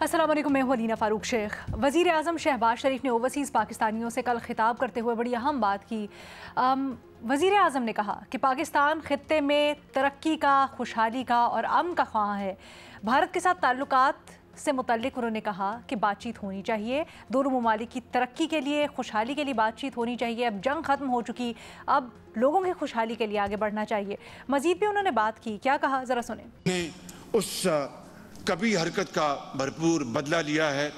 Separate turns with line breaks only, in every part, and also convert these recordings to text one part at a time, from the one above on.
अस्सलाम वालेकुम, मैं हूं अलीना फ़ारूक शेख। वज़ीर आज़म शहबाज शरीफ ने ओवरसीज़ पाकिस्तानियों से कल खिताब करते हुए बड़ी अहम बात की। वज़ीर आज़म ने कहा कि पाकिस्तान खित्ते में तरक्की का, खुशहाली का और अमन का ख्वाह है। भारत के साथ ताल्लुकात से मुतल्लिक उन्होंने कहा कि बातचीत होनी चाहिए, दोनों ममालिक की तरक्की के लिए, खुशहाली के लिए बातचीत होनी चाहिए। अब जंग ख़त्म हो चुकी, अब लोगों की खुशहाली के लिए आगे बढ़ना चाहिए। मज़ीद भी उन्होंने बात की, क्या कहा ज़रा सुने।
उस कभी हरकत का भरपूर बदला लिया है।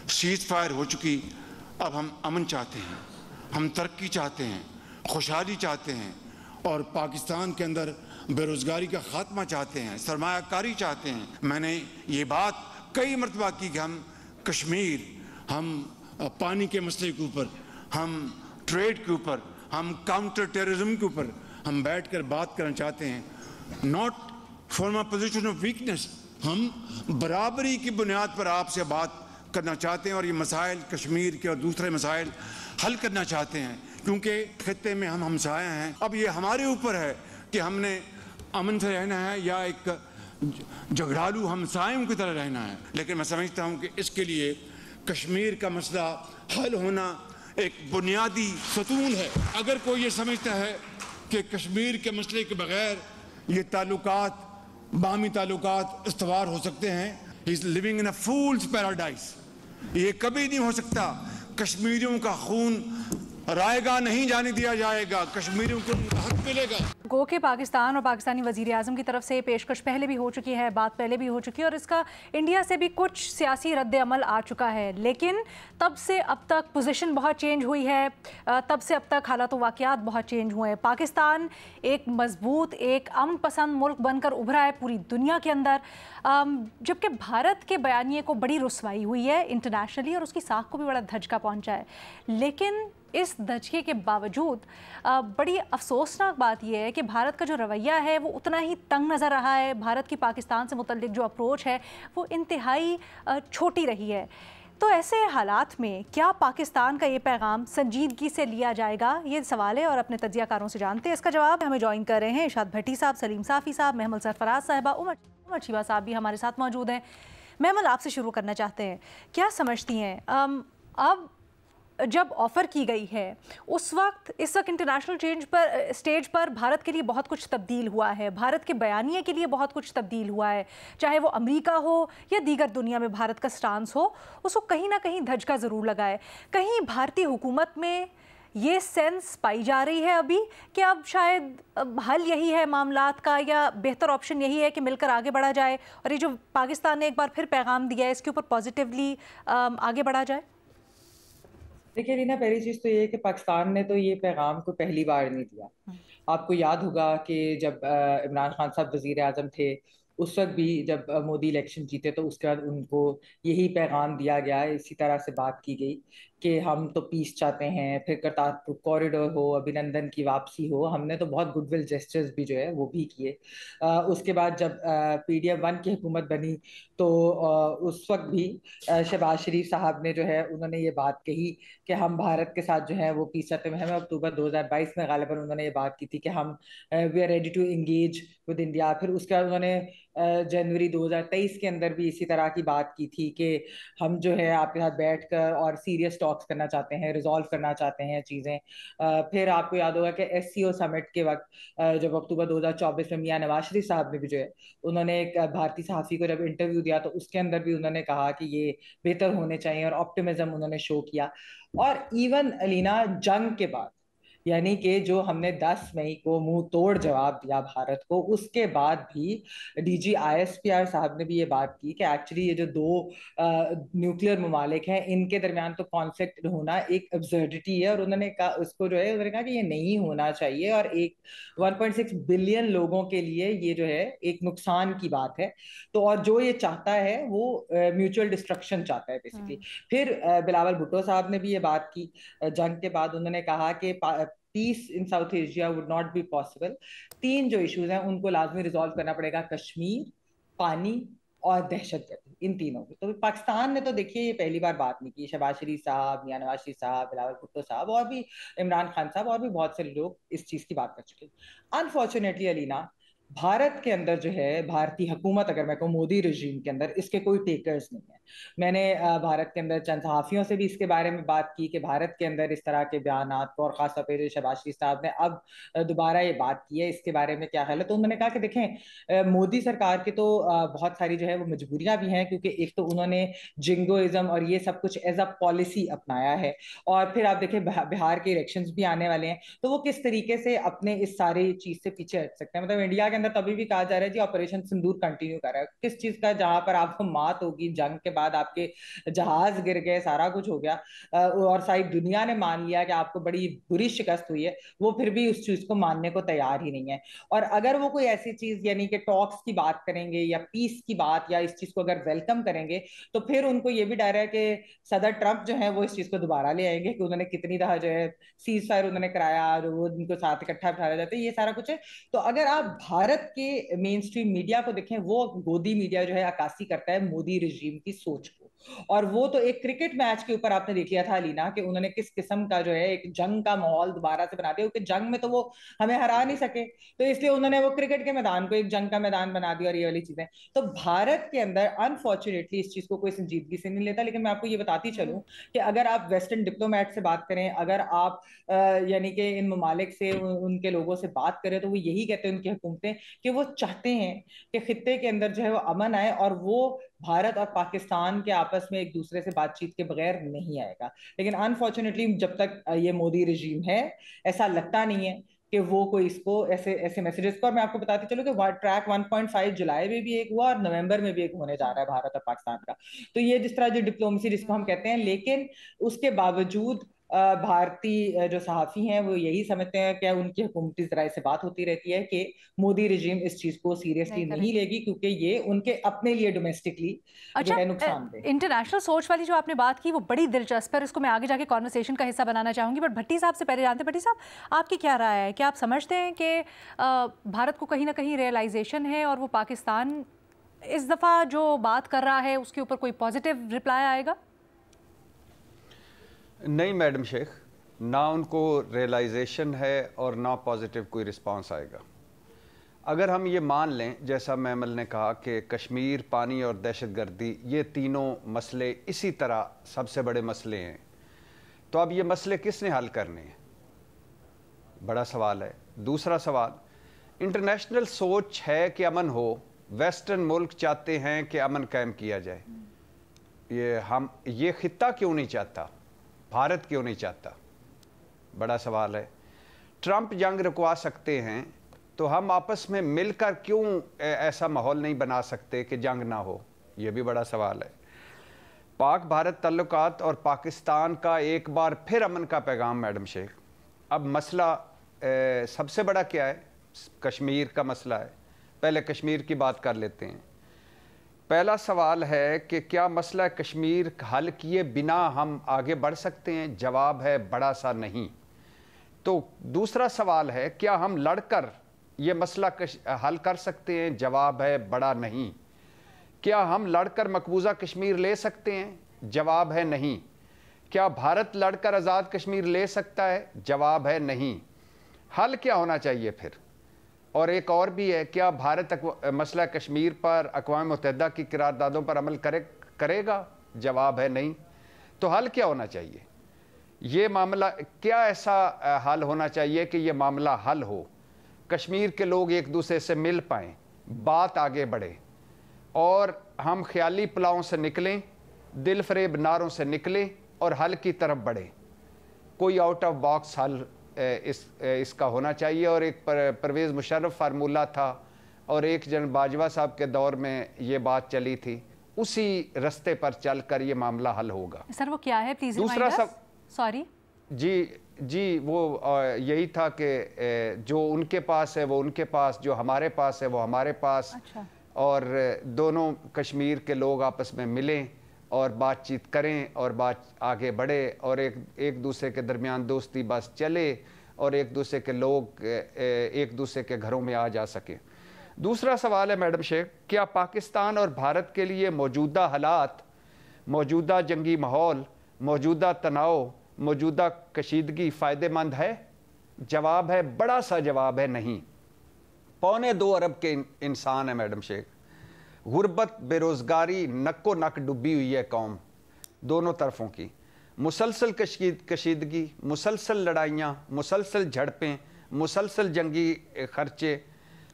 सीज फायर हो चुकी, अब हम अमन चाहते हैं, हम तरक्की चाहते हैं, खुशहाली चाहते हैं और पाकिस्तान के अंदर बेरोजगारी का खात्मा चाहते हैं, सरमायाकारी चाहते हैं। मैंने ये बात कई मरतबा की कि हम कश्मीर, हम पानी के मसले के ऊपर, हम ट्रेड के ऊपर, हम काउंटर टेररिज्म के ऊपर हम बैठ कर बात करना चाहते हैं। Not from a position of weakness, हम बराबरी की बुनियाद पर आपसे बात करना चाहते हैं और ये मसाइल कश्मीर के और दूसरे मसाइल हल करना चाहते हैं, क्योंकि खित्ते में हम हमसाया हैं। अब ये हमारे ऊपर है कि हमने अमन से रहना है या एक झगड़ालू हमसायों की तरह रहना है। लेकिन मैं समझता हूँ कि इसके लिए कश्मीर का मसला हल होना एक बुनियादी सतून है। अगर कोई ये समझता है कि कश्मीर के मसले के बगैर ये ताल्लुकात, बामी ताल्लुकात इस्तवार हो सकते हैं, he is living in a fools paradise. ये कभी नहीं हो सकता। कश्मीरियों का खून रायगा नहीं जाने दिया जाएगा, कश्मीरियों को हक मिलेगा।
गो के पाकिस्तान और पाकिस्तानी वज़ीर आज़म की तरफ से पेशकश पहले भी हो चुकी है, बात पहले भी हो चुकी है और इसका इंडिया से भी कुछ सियासी रद्द अमल आ चुका है। लेकिन तब से अब तक पोजीशन बहुत चेंज हुई है, तब से अब तक हालात वाक़यात बहुत चेंज हुए हैं। पाकिस्तान एक मजबूत, एक अमन पसंद मुल्क बनकर उभरा है पूरी दुनिया के अंदर, जबकि भारत के बयानिए को बड़ी रुसवाई हुई है इंटरनेशनली और उसकी साख को भी बड़ा धचका पहुँचा है। लेकिन इस धचके के बावजूद बड़ी अफसोसनाक बात यह है कि भारत का जो रवैया है वो उतना ही तंग नज़र रहा है। भारत की पाकिस्तान से मुतल्लिक जो अप्रोच है वो इंतहाई छोटी रही है। तो ऐसे हालात में क्या पाकिस्तान का ये पैगाम संजीदगी से लिया जाएगा, ये सवाल है और अपने तज्जियाकारों से जानते हैं इसका जवाब। हमें ज्वाइन कर रहे हैं इरशाद भट्टी साहब, सलीम साफ़ी साहब, महमल सरफराज साहिबा, उमर शीबा साहब भी हमारे साथ मौजूद हैं। महमल, आपसे शुरू करना चाहते हैं, क्या समझती हैं अब जब ऑफ़र की गई है उस वक्त, इस वक्त इंटरनेशनल स्टेज पर भारत के लिए बहुत कुछ तब्दील हुआ है, भारत के बयानिए के लिए बहुत कुछ तब्दील हुआ है, चाहे वो अमेरिका हो या दीगर दुनिया में भारत का स्टांस हो, उसको कहीं ना कहीं धचका ज़रूर लगा है। कहीं भारतीय हुकूमत में ये सेंस पाई जा रही है अभी कि अब शायद हल यही है मामलात का, या बेहतर ऑप्शन यही है कि मिलकर आगे बढ़ा जाए और ये जो पाकिस्तान ने एक बार फिर पैगाम दिया है इसके ऊपर पॉजिटिवली आगे बढ़ा जाए?
देखिए रीना, पहली चीज तो ये है कि पाकिस्तान ने तो ये पैगाम को पहली बार नहीं दिया। आपको याद होगा कि जब इमरान खान साहब वजीर आजम थे, उस वक्त भी जब मोदी इलेक्शन जीते तो उसके बाद उनको यही पैगाम दिया गया, इसी तरह से बात की गई कि हम तो पीस चाहते हैं, फिर करतारपुर कॉरिडोर हो, अभिनंदन की वापसी हो। हमने तो बहुत गुडविल जेस्चर्स भी जो है वो भी किए। उसके बाद जब PDM-1 की हुकूमत बनी तो उस वक्त भी शहबाज शरीफ साहब ने जो है उन्होंने ये बात कही कि हम भारत के साथ जो है वो पीस चाहते हैं। हमें अक्टूबर 2022 में गालिबन उन्होंने ये बात की थी कि हम we are ready to engage with India. फिर उसके बाद उन्होंने जनवरी 2023 के अंदर भी इसी तरह की बात की थी कि हम जो है आपके साथ बैठकर और सीरियस टॉक्स करना चाहते हैं, रिजॉल्व करना चाहते हैं चीज़ें। फिर आपको याद होगा कि SCO समिट के वक्त जब अक्टूबर 2024 में मियां नवाज शरीफ साहब ने भी जो है उन्होंने एक भारतीय सहाफ़ी को जब इंटरव्यू दिया तो उसके अंदर भी उन्होंने कहा कि ये बेहतर होने चाहिए और ऑप्टिमिज्म उन्होंने शो किया। और इवन अलीना, जंग के बाद यानी कि जो हमने 10 मई को मुंह तोड़ जवाब दिया भारत को, उसके बाद भी DG ISPR साहब ने भी ये बात की कि एक्चुअली ये जो दो न्यूक्लियर ममालिक हैं इनके दरमियान तो कॉन्फ्लिक्ट होना एक एब्सर्डिटी है। और उन्होंने कहा उसको जो है उन्होंने कहा कि ये नहीं होना चाहिए और एक 1.6 बिलियन लोगों के लिए ये जो है एक नुकसान की बात है। तो और जो ये चाहता है वो म्यूचुअल डिस्ट्रक्शन चाहता है बेसिकली। फिर बिलावल भुट्टो साहब ने भी ये बात की जंग के बाद, उन्होंने कहा कि peace in South Asia would not be possible. तीन जो इश्यूज हैं उनको लाजमी रिजॉल्व करना पड़ेगा, कश्मीर, पानी और दहशतगर्दी, इन तीनों की। तो पाकिस्तान ने तो देखिए ये पहली बार बात नहीं की। शहबाज शरीफ साहब, मियां नवाज शरीफ साहब, बिलावल भुट्टो साहब और भी इमरान खान साहब और भी बहुत सारे लोग इस चीज की बात कर चुके हैं। अनफॉर्चुनेटली अलीना, भारत के अंदर जो है भारतीय हुकूमत, अगर मैं कहूँ मोदी रजीम के अंदर, इसके कोई टेकर्स नहीं है। मैंने भारत के अंदर चंद सहाफियों से भी इसके बारे में बात की कि भारत के अंदर इस तरह के बयानात को, और खासतौर पर शहबाज शरीफ साहब ने अब दोबारा ये बात की है, इसके बारे में क्या ख्याल है। तो उन्होंने कहा कि देखें, मोदी सरकार की तो बहुत सारी जो है वो मजबूरियां भी हैं, क्योंकि एक तो उन्होंने जिंगोइज्म और ये सब कुछ एज अ पॉलिसी अपनाया है, और फिर आप देखें बिहार के इलेक्शंस भी आने वाले हैं, तो वो किस तरीके से अपने इस सारी चीज से पीछे हट सकते हैं। मतलब इंडिया के अंदर तभी भी कहा जा रहा है जी ऑपरेशन सिंदूर कंटिन्यू कर रहा है, किस चीज का, जहां पर आपको मात होगी, जंग के बाद आपके जहाज गिर गए, सारा कुछ हो गया, और सारी दुनिया ने मान लिया कि आपको बड़ी बुरी शिकस्त हुई है, वो फिर भी उस चीज को मानने को तैयार ही नहीं है। और अगर वो कोई ऐसी चीज यानी कि टॉक्स की बात करेंगे या पीस की बात, या इस चीज को अगर वेलकम करेंगे, तो फिर उनको ये भी डर है कि सदर ट्रंप जो है वो इस चीज को दोबारा ले आएंगे, कि उन्होंने कितनी दफा जो है सीज फायर उन्होंने कराया, और वो उनको साथ इकट्ठा बिठाया जाता है, ये सारा कुछ है। तो अगर आप भारत के मेन स्ट्रीम मीडिया को देखें, वो गोदी मीडिया जो है अक्कासी करता है मोदी रिजीम की सोच को। और वो तो एक क्रिकेट मैच के ऊपर आपने देख लिया था अलीना, कि उन्होंने किस किस्म का जो है एक जंग का माहौल दोबारा से बना दिया, क्योंकि जंग में तो वो हमें हरा नहीं सके, तो इसलिए उन्होंने वो क्रिकेट के मैदान को एक जंग का मैदान बना दिया, और ये वाली चीजें। तो भारत के अंदर अनफॉर्चुनेटली इस चीज को कोई संजीदगी से नहीं लेता। लेकिन मैं आपको ये बताती चलूं कि अगर आप वेस्टर्न डिप्लोमेट से बात करें, अगर आप यानी कि इन ममालिक से, उनके लोगों से बात करें, तो वो यही कहते हैं, उनकी हुकूमतें, कि वो चाहते हैं कि खित्ते के अंदर जो है वो अमन आए, और वो भारत और पाकिस्तान के आपस में एक दूसरे से बातचीत के बगैर नहीं आएगा। लेकिन अनफॉर्चुनेटली जब तक ये मोदी रजीम है, ऐसा लगता नहीं है कि वो कोई इसको ऐसे ऐसे मैसेजेस को। और मैं आपको बताती चलूं कि ट्रैक 1.5 जुलाई में भी एक हुआ, और नवंबर में भी एक होने जा रहा है भारत और पाकिस्तान का। तो ये जिस तरह जो डिप्लोमेसी जिसको हम कहते हैं, लेकिन उसके बावजूद भारतीय जो सहाफी हैं वो यही समझते हैं कि उनकी हुकूमती जराये से बात होती रहती है कि मोदी रिजीम इस चीज को सीरियसली नहीं लेगी, क्योंकि ये उनके अपने लिए डोमेस्टिकली जो है नुकसानदेह।
इंटरनेशनल सोच वाली जो आपने बात की वो बड़ी दिलचस्प है, इसको मैं आगे जाके कॉन्वर्सेशन का हिस्सा बनाना चाहूंगी। बट भट्टी साहब से पहले जानते हैं, भट्टी साहब आपकी क्या राय है, क्या आप समझते हैं कि भारत को कहीं ना कहीं रियलाइजेशन है, और वो पाकिस्तान इस दफा जो बात कर रहा है उसके ऊपर कोई पॉजिटिव रिप्लाई आएगा?
नहीं मैडम शेख, ना उनको रियलाइजेशन है और ना पॉजिटिव कोई रिस्पांस आएगा। अगर हम ये मान लें, जैसा मैमल ने कहा, कि कश्मीर, पानी और दहशतगर्दी ये तीनों मसले इसी तरह सबसे बड़े मसले हैं, तो अब ये मसले किसने हल करने हैं, बड़ा सवाल है। दूसरा सवाल, इंटरनेशनल सोच है कि अमन हो, वेस्टर्न मुल्क चाहते हैं कि अमन कायम किया जाए, ये खित्ता क्यों नहीं चाहता, भारत क्यों नहीं चाहता, बड़ा सवाल है। ट्रंप जंग रुकवा सकते हैं, तो हम आपस में मिलकर क्यों ऐसा माहौल नहीं बना सकते कि जंग ना हो, यह भी बड़ा सवाल है। पाक भारत ताल्लुकात और पाकिस्तान का एक बार फिर अमन का पैगाम मैडम शेख। अब मसला सबसे बड़ा क्या है, कश्मीर का मसला है। पहले कश्मीर की बात कर लेते हैं। पहला सवाल है कि क्या मसला कश्मीर हल किए बिना हम आगे बढ़ सकते हैं? जवाब है बड़ा सा नहीं। तो दूसरा सवाल है, क्या हम लड़कर ये मसला हल कर सकते हैं? जवाब है बड़ा नहीं। क्या हम लड़कर मकबूजा कश्मीर ले सकते हैं? जवाब है नहीं। क्या भारत लड़कर आज़ाद कश्मीर ले सकता है? जवाब है नहीं। हल क्या होना चाहिए फिर? और एक और भी है, क्या भारत मसला कश्मीर पर अक़वाम मुत्तहिदा की करारदादों पर अमल करेगा? जवाब है नहीं। तो हल क्या होना चाहिए? ये मामला क्या ऐसा हल होना चाहिए कि ये मामला हल हो, कश्मीर के लोग एक दूसरे से मिल पाएँ, बात आगे बढ़े, और हम ख्याली पुलावों से निकलें, दिल फरेब नारों से निकलें और हल की तरफ बढ़ें। कोई आउट ऑफ बॉक्स हल इसका होना चाहिए। और एक परवेज़ मुशर्रफ फार्मूला था, और एक जन बाजवा साहब के दौर में ये बात चली थी, उसी रास्ते पर चलकर ये मामला हल होगा।
सर वो क्या है प्लीज?
दूसरा सब
सॉरी
जी वो यही था कि जो उनके पास है वो उनके पास, जो हमारे पास है वो हमारे पास।
अच्छा।
और दोनों कश्मीर के लोग आपस में मिलें और बातचीत करें और बात आगे बढ़े, और एक दूसरे के दरमियान दोस्ती बस चले, और एक दूसरे के लोग एक दूसरे के घरों में आ जा सकें। दूसरा सवाल है मैडम शेख, क्या पाकिस्तान और भारत के लिए मौजूदा हालात, मौजूदा जंगी माहौल, मौजूदा तनाव, मौजूदा कशीदगी फ़ायदेमंद है? जवाब है बड़ा सा जवाब है नहीं। 2.25 अरब के इंसान है मैडम शेख। गुर्बत, बेरोज़गारी, नक्को नक डूबी हुई है कौम दोनों तरफों की। मुसलसल कशीदगी, मुसलसल लड़ाइयाँ, मुसलसल झड़पें, मुसलसल जंगी खर्चे।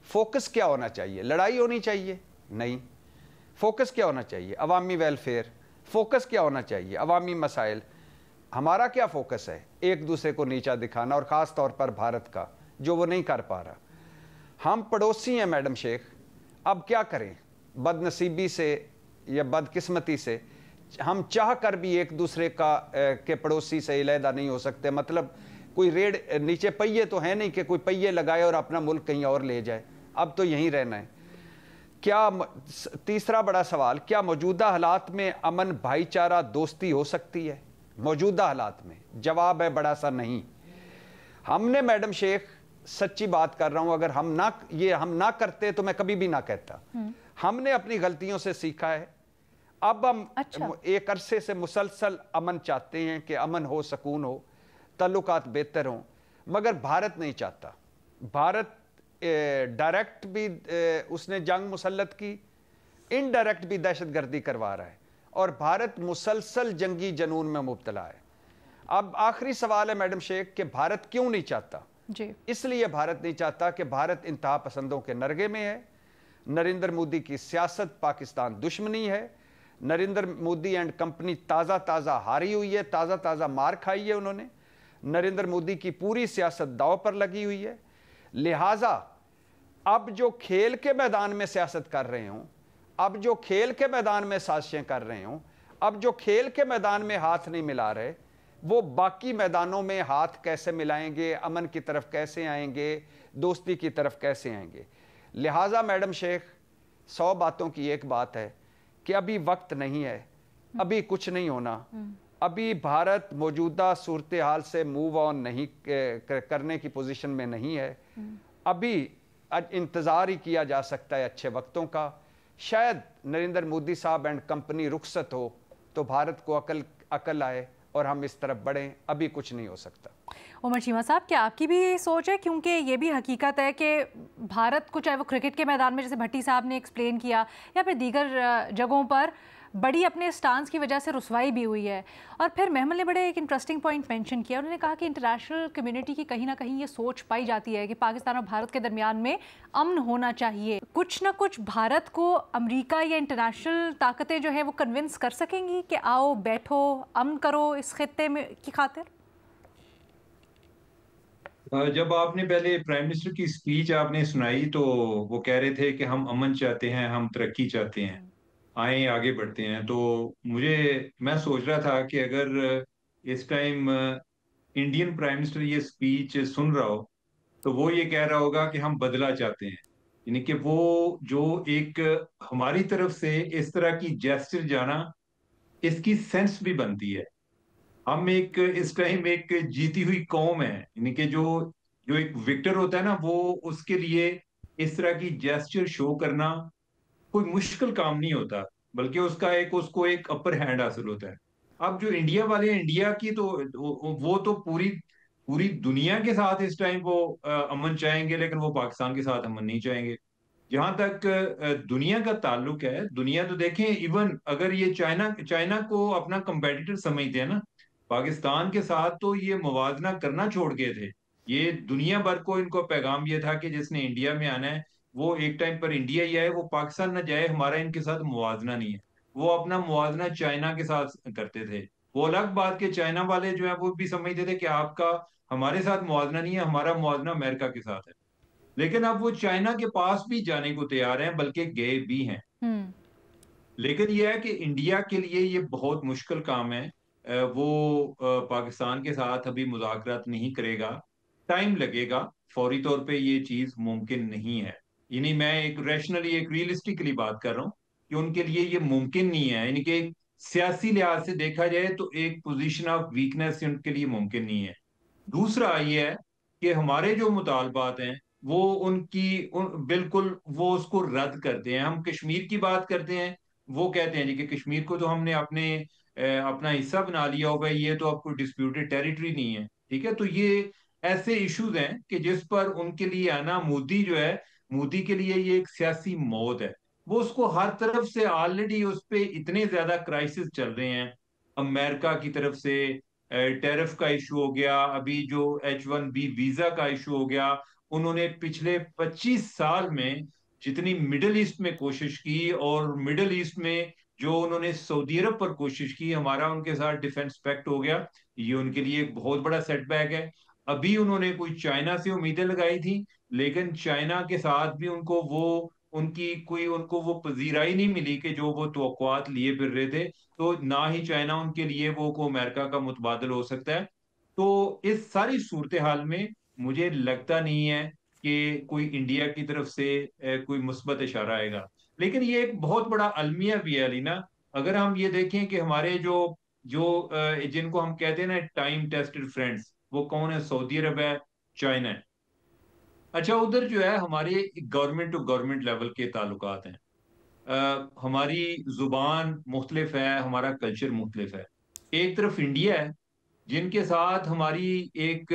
फोकस क्या होना चाहिए? लड़ाई होनी चाहिए? नहीं। फोकस क्या होना चाहिए? अवामी वेलफेयर। फोकस क्या होना चाहिए? अवामी मसाइल। हमारा क्या फोकस है? एक दूसरे को नीचा दिखाना, और ख़ास तौर पर भारत का, जो वो नहीं कर पा रहा। हम पड़ोसी हैं मैडम शेख, अब क्या करें? बदनसीबी से या बदकिस्मती से हम चाह कर भी एक दूसरे के पड़ोसी से अलहदा नहीं हो सकते। मतलब कोई रेड नीचे पहिए तो है नहीं कि कोई पहिए लगाए और अपना मुल्क कहीं और ले जाए। अब तो यहीं रहना है। क्या तीसरा बड़ा सवाल, क्या मौजूदा हालात में अमन, भाईचारा, दोस्ती हो सकती है? मौजूदा हालात में जवाब है बड़ा सा नहीं। हमने मैडम शेख, सच्ची बात कर रहा हूं, अगर हम ना करते तो मैं कभी भी ना कहता। हमने अपनी गलतियों से सीखा है। अब हम एक अरसे से मुसलसल अमन चाहते हैं कि अमन हो, सुकून हो, ताल्लुकात बेहतर हों, मगर भारत नहीं चाहता। भारत डायरेक्ट भी उसने जंग मुसल्लत की, इनडायरेक्ट भी दहशतगर्दी करवा रहा है, और भारत मुसलसल जंगी जनून में मुब्तला है। अब आखिरी सवाल है मैडम शेख कि भारत क्यों नहीं चाहता
जी? इसलिए
भारत नहीं चाहता कि भारत इंतहा पसंदों के नरगे में है। नरेंद्र मोदी की सियासत पाकिस्तान दुश्मनी है। नरेंद्र मोदी एंड कंपनी ताज़ा ताज़ा हारी हुई है, ताज़ा ताज़ा मार खाई है उन्होंने। नरेंद्र मोदी की पूरी सियासत दांव पर लगी हुई है। लिहाजा अब जो खेल के मैदान में सियासत कर रहे हों, अब जो खेल के मैदान में साजिशें कर रहे हों, अब जो खेल के मैदान में हाथ नहीं मिला रहे, वो बाकी मैदानों में हाथ कैसे मिलाएंगे? अमन की तरफ कैसे आएंगे? दोस्ती की तरफ कैसे आएंगे? लिहाजा मैडम शेख, 100 बातों की एक बात है कि अभी वक्त नहीं है, अभी कुछ नहीं होना। अभी भारत मौजूदा सूरत हाल से मूव ऑन नहीं करने की पोजीशन में नहीं है। अभी इंतज़ार ही किया जा सकता है अच्छे वक्तों का। शायद नरेंद्र मोदी साहब एंड कंपनी रुखसत हो तो भारत को अकल आए और हम इस तरफ बढ़ें। अभी कुछ नहीं हो सकता।
उमर चीमा साहब, क्या आपकी भी यही सोच है? क्योंकि ये भी हकीकत है कि भारत को, चाहे वो क्रिकेट के मैदान में जैसे भट्टी साहब ने एक्सप्लेन किया, या फिर दीगर जगहों पर बड़ी अपने स्टांस की वजह से रुसवाई भी हुई है। और फिर महमल ने बड़े एक इंटरेस्टिंग पॉइंट मेंशन किया। उन्होंने कहा कि इंटरनेशनल कम्युनिटी की कहीं ना कहीं ये सोच पाई जाती है कि पाकिस्तान और भारत के दरमियान में अमन होना चाहिए। कुछ ना कुछ भारत को अमेरिका या इंटरनेशनल ताकतें जो है वो कन्विंस कर सकेंगी कि आओ बैठो, अमन करो इस खित्ते में की खातिर।
जब आपने पहले प्राइम मिनिस्टर की स्पीच आपने सुनाई तो वो कह रहे थे कि हम अमन चाहते हैं, हम तरक्की चाहते हैं, आए आगे बढ़ते हैं। तो मैं सोच रहा था कि अगर इस टाइम इंडियन प्राइम मिनिस्टर ये स्पीच सुन रहा हो तो वो ये कह रहा होगा कि हम बदला चाहते हैं। यानी कि वो जो एक हमारी तरफ से इस तरह की जेस्चर जाना, इसकी सेंस भी बनती है। हम एक इस टाइम एक जीती हुई कौम है, यानी कि जो जो एक विक्टर होता है ना, वो उसके लिए इस तरह की जेस्चर शो करना कोई मुश्किल काम नहीं होता, बल्कि उसको एक अपर हैंड हासिल होता है। अब जो इंडिया वाले हैं, इंडिया की तो वो तो पूरी पूरी दुनिया के साथ इस टाइम वो अमन चाहेंगे, लेकिन वो पाकिस्तान के साथ अमन नहीं चाहेंगे। जहां तक दुनिया का ताल्लुक है, दुनिया तो देखें, इवन अगर ये चाइना चाइना को अपना कंपेटिटर समझते हैं ना, पाकिस्तान के साथ तो ये मुवाजना करना छोड़ गए थे। ये दुनिया भर को इनको पैगाम ये था कि जिसने इंडिया में आना है वो एक टाइम पर इंडिया ही आए, वो पाकिस्तान ना जाए, हमारा इनके साथ मुवाजना नहीं है। वो अपना मुवाजना चाइना के साथ करते थे। वो अलग बात के चाइना वाले जो है वो भी समझते थे कि आपका हमारे साथ मुवाजना नहीं है, हमारा मुवाजना अमेरिका के साथ है। लेकिन अब वो चाइना के पास भी जाने को तैयार हैं, बल्कि गए भी हैं। लेकिन यह है कि इंडिया के लिए ये बहुत मुश्किल काम है। वो पाकिस्तान के साथ अभी मुज़ाकरात नहीं करेगा, टाइम लगेगा। फौरी तौर पे ये चीज मुमकिन नहीं है। यानी मैं एक रैशनली, एक रियलिस्टिकली बात कर रहा हूँ कि उनके लिए ये मुमकिन नहीं है। यानी कि सियासी लिहाज से देखा जाए तो एक पोजीशन ऑफ वीकनेस उनके लिए मुमकिन नहीं है। दूसरा ये है कि हमारे जो मुतालबात हैं वो बिल्कुल वो उसको रद्द करते हैं। हम कश्मीर की बात करते हैं, वो कहते हैं जी कि कश्मीर को तो हमने अपना हिस्सा बना लिया हो, भाई ये तो अब कोई डिस्प्यूटेड टेरिटरी नहीं है। ठीक है, तो ये ऐसे इश्यूज हैं कि जिस पर उनके लिए आना, मोदी जो है मोदी के लिए ये एक सियासी मौत है। वो उसको हर तरफ से ऑलरेडी उस पे इतने ज्यादा क्राइसिस चल रहे हैं। अमेरिका की तरफ से टैरिफ का इशू हो गया, अभी जो H1B वीजा का इशू हो गया। उन्होंने पिछले 25 साल में जितनी मिडल ईस्ट में कोशिश की, और मिडल ईस्ट में जो उन्होंने सऊदी अरब पर कोशिश की, हमारा उनके साथ डिफेंस पैक्ट हो गया, ये उनके लिए एक बहुत बड़ा सेटबैक है। अभी उन्होंने कोई चाइना से उम्मीदें लगाई थी, लेकिन चाइना के साथ भी उनको वो उनकी कोई उनको वो पजीराई नहीं मिली कि जो वो तवक्कुआत लिए फिर रहे थे। तो ना ही चाइना उनके लिए वो को अमेरिका का मुतबादल हो सकता है। तो इस सारी सूरत हाल में मुझे लगता नहीं है कि कोई इंडिया की तरफ से कोई मुस्बत इशारा आएगा। लेकिन ये एक बहुत बड़ा अलमिया भी है अलीना। अगर हम ये देखें कि हमारे जो जो जिनको हम कहते हैं ना टाइम टेस्टेड फ्रेंड्स, वो कौन है? सऊदी अरब है, चाइना है। अच्छा, उधर जो है हमारे गवर्नमेंट टू गवर्नमेंट लेवल के ताल्लुकात हैं। हमारी जुबान मुख्तलिफ है, हमारा कल्चर मुख्तलिफ है। एक तरफ इंडिया है जिनके साथ हमारी एक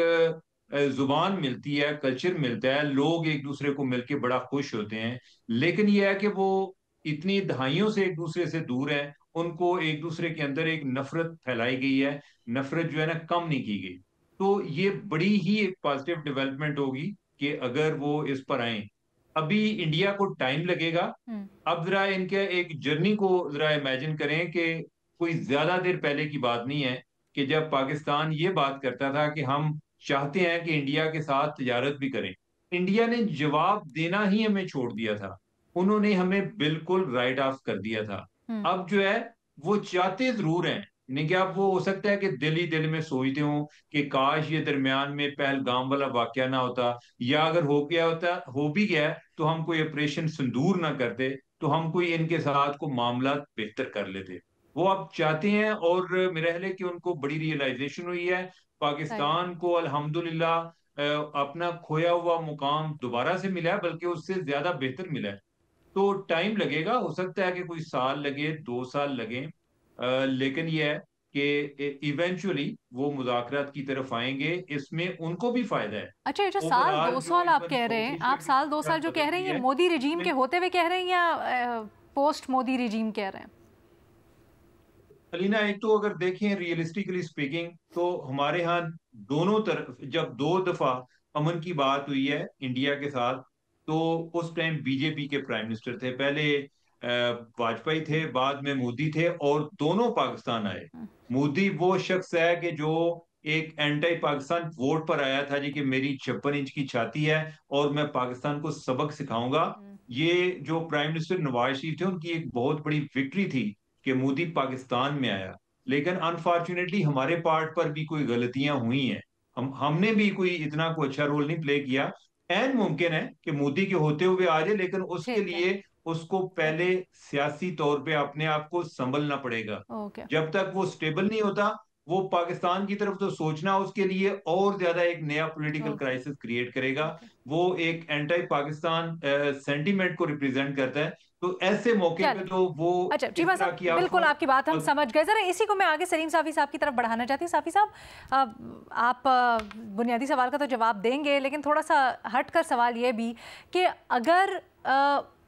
जुबान मिलती है, कल्चर मिलता है, लोग एक दूसरे को मिलके बड़ा खुश होते हैं। लेकिन यह है कि वो इतनी दहाइयों से एक दूसरे से दूर है, उनको एक दूसरे के अंदर एक नफरत फैलाई गई है। नफरत जो है ना कम नहीं की गई। तो ये बड़ी ही एक पॉजिटिव डेवलपमेंट होगी कि अगर वो इस पर आए। अभी इंडिया को टाइम लगेगा।
हम्म।
अब जरा इनके एक जर्नी को जरा इमेजिन करें कि कोई ज्यादा देर पहले की बात नहीं है कि जब पाकिस्तान ये बात करता था कि हम चाहते हैं कि इंडिया के साथ तजारत भी करें। इंडिया ने जवाब देना ही हमें छोड़ दिया था। उन्होंने हमें बिल्कुल राइट ऑफ कर दिया था।
हम्म।
अब जो है वो चाहते जरूर हैं। नहीं कि अब वो हो सकता है कि दिल ही दिल में सोचते हो कि काश ये दरमियान में पहलगाम वाला वाकया ना होता, या अगर हो गया होता, हो भी गया है, तो हम कोई ऑपरेशन सिंदूर ना करते, तो हम कोई इनके साथ को मामला बेहतर कर लेते। वो अब चाहते हैं, और मेरा ख्याल है कि उनको बड़ी रियलाइजेशन हुई है।
सही।
पाकिस्तान को अल्हम्दुलिल्लाह अपना खोया हुआ मुकाम दोबारा से मिला है, बल्कि उससे ज्यादा बेहतर मिला है। तो टाइम लगेगा, हो सकता है कि कोई साल लगे, 2 साल लगे। लेकिन यह है कि इवेंचुअली वो मुज़ाकरात की तरफ आएंगे, इसमें उनको भी फायदा है।
अच्छा, ये जो साल
ओवरऑल
दो
जो
साल आप
इवन
कह रहे
साउथ
हैं,
एशिया
आप
की
साल दो साल
सूरत
जो कह रहे
बदलती
हैं, ये
है।
मोदी रिजीम के
इसमें
होते हुए कह रहे हैं या पोस्ट मोदी रिजीम कह रहे हैं?
अलीना, एक तो अगर देखें रियलिस्टिकली स्पीकिंग, तो हमारे यहाँ दोनों तरफ जब 2 दफा अमन की बात हुई है इंडिया के साथ, तो उस टाइम बीजेपी के प्राइम मिनिस्टर थे। पहले वाजपेयी थे, बाद में मोदी थे, और दोनों पाकिस्तान आए। मोदी वो शख्स है कि जो एक एंटी पाकिस्तान वोट पर आया था जी, कि मेरी 56 इंच की छाती है और मैं पाकिस्तान को सबक सिखाऊंगा। ये जो प्राइम मिनिस्टर नवाज शरीफ थे, उनकी एक बहुत बड़ी विक्ट्री थी कि मोदी पाकिस्तान में आया। लेकिन अनफॉर्चुनेटली हमारे पार्ट पर भी कोई गलतियां हुई हैं। हमने भी कोई इतना कोई अच्छा रोल नहीं प्ले किया। एन मुमकिन है कि मोदी के होते हुए आ जाए, लेकिन उसके
ठीक है।
लिए उसको पहले सियासी तौर पे अपने आप को संभलना पड़ेगा।
ओके।
जब तक वो स्टेबल नहीं होता, वो पाकिस्तान की तरफ तो सोचना उसके लिए और ज्यादा एक नया पॉलिटिकल
ओके।
क्राइसिस क्रिएट करेगा।
ओके।
वो एक एंटी पाकिस्तान सेंटीमेंट को रिप्रेजेंट करता है। तो ऐसे मौके पे
चले।
तो वो
अच्छा
इस
चीमा
तरह
साहब,
की
बिल्कुल
आपको
आपकी बात हम समझ गए। ज़रा इसी को मैं आगे सलीम साफ़ी साहब की तरफ बढ़ाना चाहती हूँ। साफ़ी साहब, आप बुनियादी सवाल का तो जवाब देंगे, लेकिन थोड़ा सा हट कर सवाल ये भी कि अगर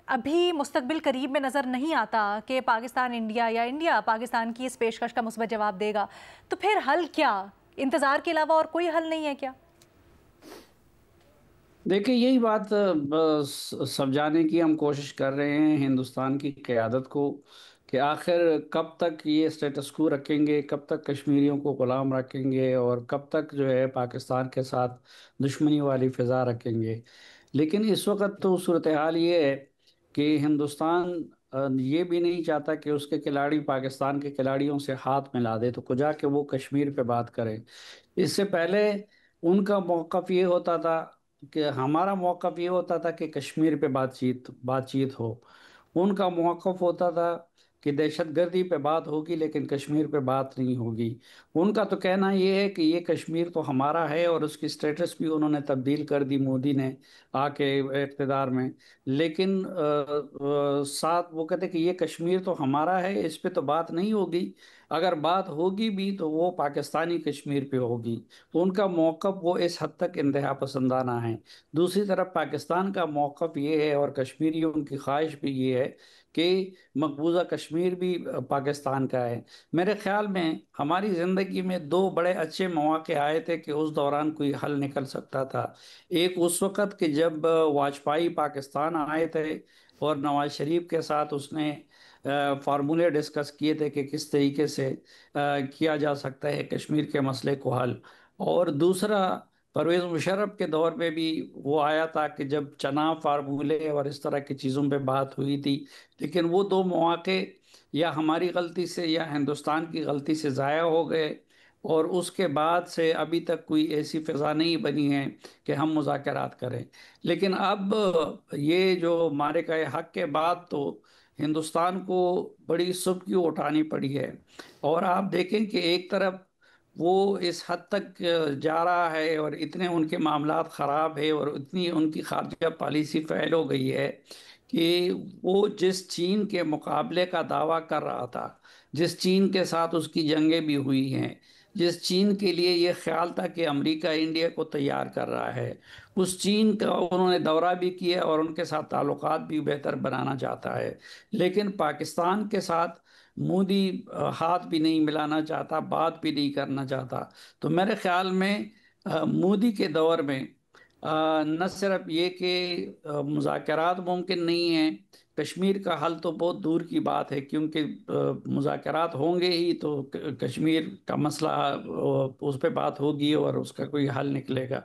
अभी मुस्तकबिल करीब में नज़र नहीं आता कि पाकिस्तान इंडिया या इंडिया पाकिस्तान की इस पेशकश का मुस्बत जवाब देगा, तो फिर हल क्या? इंतज़ार के अलावा और कोई हल नहीं है क्या?
देखिए, यही बात समझाने की हम कोशिश कर रहे हैं हिंदुस्तान की क़यादत को कि आखिर कब तक ये स्टेटस को रखेंगे, कब तक कश्मीरियों को ग़ुलाम रखेंगे, और कब तक जो है पाकिस्तान के साथ दुश्मनी वाली फ़िज़ा रखेंगे। लेकिन इस वक्त तो सूरत हाल ये है कि हिंदुस्तान ये भी नहीं चाहता कि उसके खिलाड़ी पाकिस्तान के खिलाड़ियों से हाथ मिला दे तो को जाके वो कश्मीर पे बात करें। इससे पहले उनका मौक़िफ़ ये होता था कि हमारा मौक़िफ़ ये होता था कि कश्मीर पे बातचीत बातचीत हो। उनका मौक़िफ़ होता था कि दहशतगर्दी पे बात होगी लेकिन कश्मीर पे बात नहीं होगी। उनका तो कहना ये है कि ये कश्मीर तो हमारा है, और उसकी स्टेटस भी उन्होंने तब्दील कर दी मोदी ने आके इक़्तिदार में। लेकिन साथ वो कहते कि ये कश्मीर तो हमारा है, इस पे तो बात नहीं होगी। अगर बात होगी भी तो वो पाकिस्तानी कश्मीर पे होगी। उनका मौक़िफ़ वो इस हद तक इंतहा पसंदाना है। दूसरी तरफ पाकिस्तान का मौक़िफ़ ये है, और कश्मीरियों की ख्वाहिश भी ये है कि मकबूजा कश्मीर भी पाकिस्तान का है। मेरे ख्याल में हमारी ज़िंदगी में दो बड़े अच्छे मौके आए थे कि उस दौरान कोई हल निकल सकता था। एक उस वक़्त कि जब वाजपेयी पाकिस्तान आए थे और नवाज शरीफ के साथ उसने फार्मूले डिस्कस किए थे कि किस तरीके से किया जा सकता है कश्मीर के मसले को हल। और दूसरा परवेज़ मुशर्रफ के दौर में भी वो आया था कि जब चनाव फार्मूले और इस तरह की चीज़ों पे बात हुई थी। लेकिन वो दो मौके या हमारी गलती से या हिंदुस्तान की गलती से ज़ाया हो गए, और उसके बाद से अभी तक कोई ऐसी फ़िज़ा नहीं बनी है कि हम मुज़ाकरात करें। लेकिन अब ये जो मारे गए हक के बाद तो हिंदुस्तान को बड़ी सुबकी उठानी पड़ी है। और आप देखें कि एक तरफ वो इस हद तक जा रहा है और इतने उनके मामलात ख़राब है और इतनी उनकी खारजा पॉलिसी फ़ैल हो गई है कि वो जिस चीन के मुकाबले का दावा कर रहा था, जिस चीन के साथ उसकी जंगें भी हुई हैं, जिस चीन के लिए ये ख्याल था कि अमेरिका इंडिया को तैयार कर रहा है, उस चीन का उन्होंने दौरा भी किया और उनके साथ ताल्लुकात भी बेहतर बनाना चाहता है। लेकिन पाकिस्तान के साथ मोदी हाथ भी नहीं मिलाना चाहता, बात भी नहीं करना चाहता। तो मेरे ख्याल में मोदी के दौर में न सिर्फ ये कि मुज़ाकरात मुमकिन नहीं है, कश्मीर का हल तो बहुत दूर की बात है, क्योंकि मुज़ाकरात होंगे ही तो कश्मीर का मसला उस पर बात होगी और उसका कोई हल निकलेगा।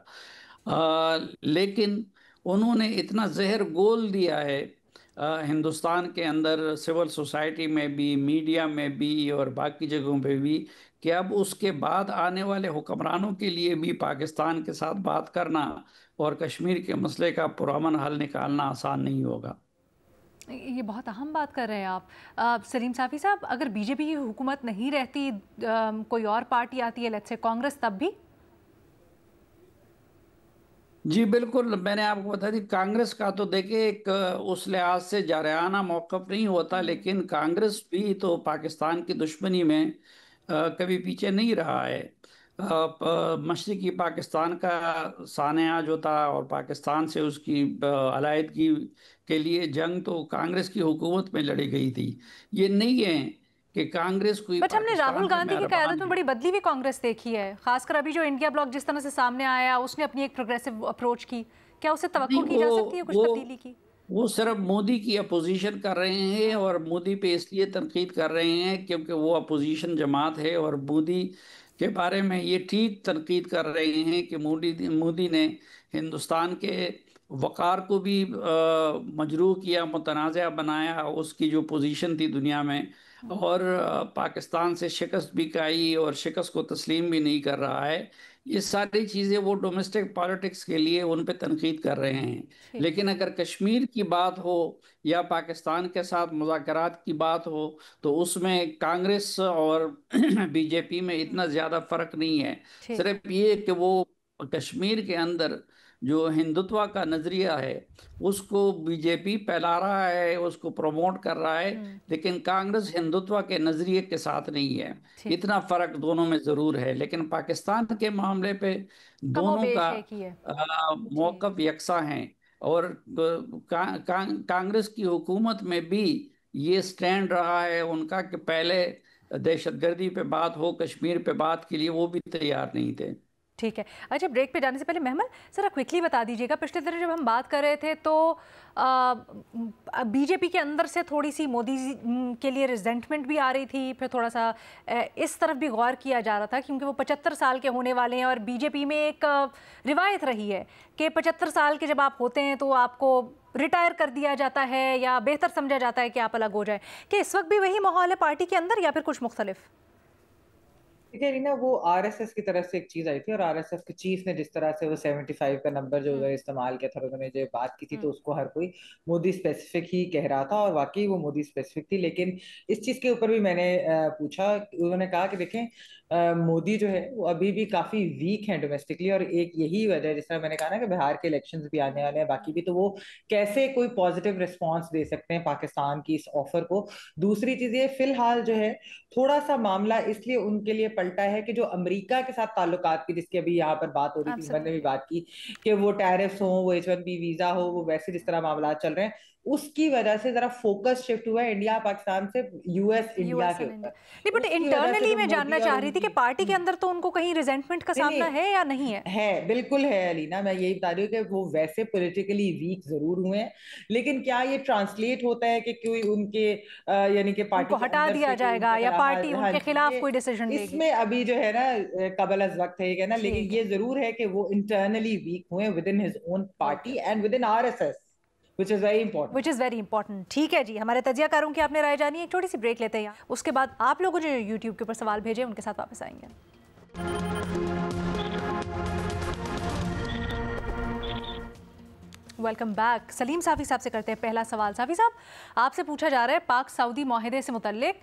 लेकिन उन्होंने इतना जहर घोल दिया है हिंदुस्तान के अंदर, सिविल सोसाइटी में भी, मीडिया में भी और बाकी जगहों पे भी, कि अब उसके बाद आने वाले हुक्मरानों के लिए भी पाकिस्तान के साथ बात करना और कश्मीर के मसले का पुरअमन हल निकालना आसान नहीं होगा।
ये बहुत अहम बात कर रहे हैं आप। सलीम साफ़ी साहब, अगर बीजेपी की हुकूमत नहीं रहती, कोई और पार्टी आती है, लेट्स से कांग्रेस, तब भी?
जी बिल्कुल, मैंने आपको बता दी, कांग्रेस का तो देखिए एक उस लिहाज से जारहाना मौक़िफ़ नहीं होता, लेकिन कांग्रेस भी तो पाकिस्तान की दुश्मनी में कभी पीछे नहीं रहा है। मशरिकी पाकिस्तान का सानिया जो था और पाकिस्तान से उसकी अलाइदगी के लिए जंग तो कांग्रेस की हुकूमत में लड़ी गई थी। ये नहीं है कि कांग्रेस कोई
बट हमने राहुल गांधी की क़यादत में बड़ी
है।
बदली हुई कांग्रेस देखी है, खासकर अभी जो इंडिया ब्लॉक जिस तरह से सामने आया, उसने अपनी एक प्रोग्रेसिव अप्रोच की। क्या उससे तवक्को की जा सकती है कुछ तब्दीली की?
वो सिर्फ मोदी की अपोजिशन कर रहे हैं, और मोदी पे इसलिए तनकीद कर रहे हैं क्योंकि वो अपोजिशन जमात है, और मोदी के बारे में ये ठीक तनकीद कर रहे हैं कि मोदी ने हिंदुस्तान के वक़ार को भी मजरूह किया, मुतनाज़ा बनाया उसकी जो पोजीशन थी दुनिया में, और पाकिस्तान से शिकस्त भी खाई और शिकस्त को तस्लीम भी नहीं कर रहा है। ये सारी चीज़ें वो डोमेस्टिक पॉलिटिक्स के लिए उन पे तनकीद कर रहे हैं। लेकिन अगर कश्मीर की बात हो या पाकिस्तान के साथ मुज़ाकरात की बात हो तो उसमें कांग्रेस और बीजेपी में इतना ज़्यादा फ़र्क नहीं है। सिर्फ ये कि वो कश्मीर के अंदर जो हिंदुत्व का नज़रिया है उसको बीजेपी फैला रहा है, उसको प्रमोट कर रहा है, लेकिन कांग्रेस हिंदुत्व के नज़रिए के साथ नहीं है। इतना फ़र्क दोनों में ज़रूर है, लेकिन पाकिस्तान के मामले पे दोनों का मौक़िफ़ यकसा है। और कांग्रेस की हुकूमत में भी ये स्टैंड रहा है उनका कि पहले दहशतगर्दी पे बात हो, कश्मीर पे बात के लिए वो भी तैयार नहीं थे।
ठीक है। अच्छा, ब्रेक पे जाने से पहले मेहमल ज़रा क्विकली बता दीजिएगा, पिछले दिनों जब हम बात कर रहे थे तो बीजेपी के अंदर से थोड़ी सी मोदी के लिए रिजेंटमेंट भी आ रही थी, फिर थोड़ा सा इस तरफ भी गौर किया जा रहा था क्योंकि वो 75 साल के होने वाले हैं, और बीजेपी में एक रिवायत रही है कि 75 साल के जब आप होते हैं तो आपको रिटायर कर दिया जाता है या बेहतर समझा जाता है कि आप अलग हो जाए। कि इस वक्त भी वही माहौल है पार्टी के अंदर या फिर कुछ मुख्तलिफ?
देखिए रीना, वो आरएसएस की तरफ से एक चीज आई थी, और आरएसएस के चीफ ने जिस तरह से वो 75 का नंबर जो उन्होंने इस्तेमाल किया था, उन्होंने जो बात की थी, तो उसको हर कोई मोदी स्पेसिफिक ही कह रहा था, और वाकई वो मोदी स्पेसिफिक थी। लेकिन इस चीज के ऊपर भी मैंने पूछा, उन्होंने कहा कि देखें, मोदी जो है वो अभी भी काफी वीक है डोमेस्टिकली, और एक यही वजह है, जिस तरह मैंने कहा ना कि बिहार के इलेक्शंस भी आने वाले हैं, बाकी भी, तो वो कैसे कोई पॉजिटिव रिस्पॉन्स दे सकते हैं पाकिस्तान की इस ऑफर को। दूसरी चीज ये, फिलहाल जो है थोड़ा सा मामला इसलिए उनके लिए पलटा है कि जो अमेरिका के साथ ताल्लुकात की, जिसकी अभी यहाँ पर बात हो रही थी, मैंने भी
एब्सोल्युटली।
बात की, कि वो टैरिफ्स हो, वो H1B वीजा हो, वो वैसे जिस तरह मामला चल रहे हैं, उसकी वजह से जरा फोकस शिफ्ट हुआ है इंडिया पाकिस्तान से यूएस इंडिया
यूएस
के
एंड
ऊपर।
इंडिया। नहीं, बट
उसकी वजह से
इंटरनली
जो
मैं जानना
मोदी और
चाह रही थी कि
उनकी
पार्टी के अंदर तो उनको कहीं रिजेंटमेंट का
नहीं
सामना
नहीं,
है या नहीं है?
बिल्कुल है अलीना, मैं यही बता रही हूँ कि वो वैसे पॉलिटिकली वीक जरूर हुए हैं, लेकिन क्या ये ट्रांसलेट होता है कि कोई उनके यानी कि पार्टी
उनको
के
हटा
अंदर
दिया
से कोई
जाएगा
उनके
या
खिलाफ, हाँ,
पार्टी
हाँ
उनके
जी,
खिलाफ
ये
कोई डिसीजन लेगी?
इसमें अभी जो है ना कबल अज वक्त है ये कहना, लेकिन
ठीक
ये
है।
जरूर है कि वो इंटरनली वीक हुए with in his own
okay
party
okay.
And with in RSS, which is very important.
Which is very important. ठीक है जी, हमारे तजियाकारों की आपने राय जानी है, एक छोटी सी ब्रेक लेते हैं यहाँ। उसके बाद आप लोगों जो यूट्यूब के ऊपर सवाल भेजे उनके साथ वापस आएंगे। Welcome back. सलीम साफ़ी साहब से करते हैं पहला सवाल। साफ़ी साहब, आपसे पूछा जा रहा है पाक सऊदी माहिदे से मुतल्लिक,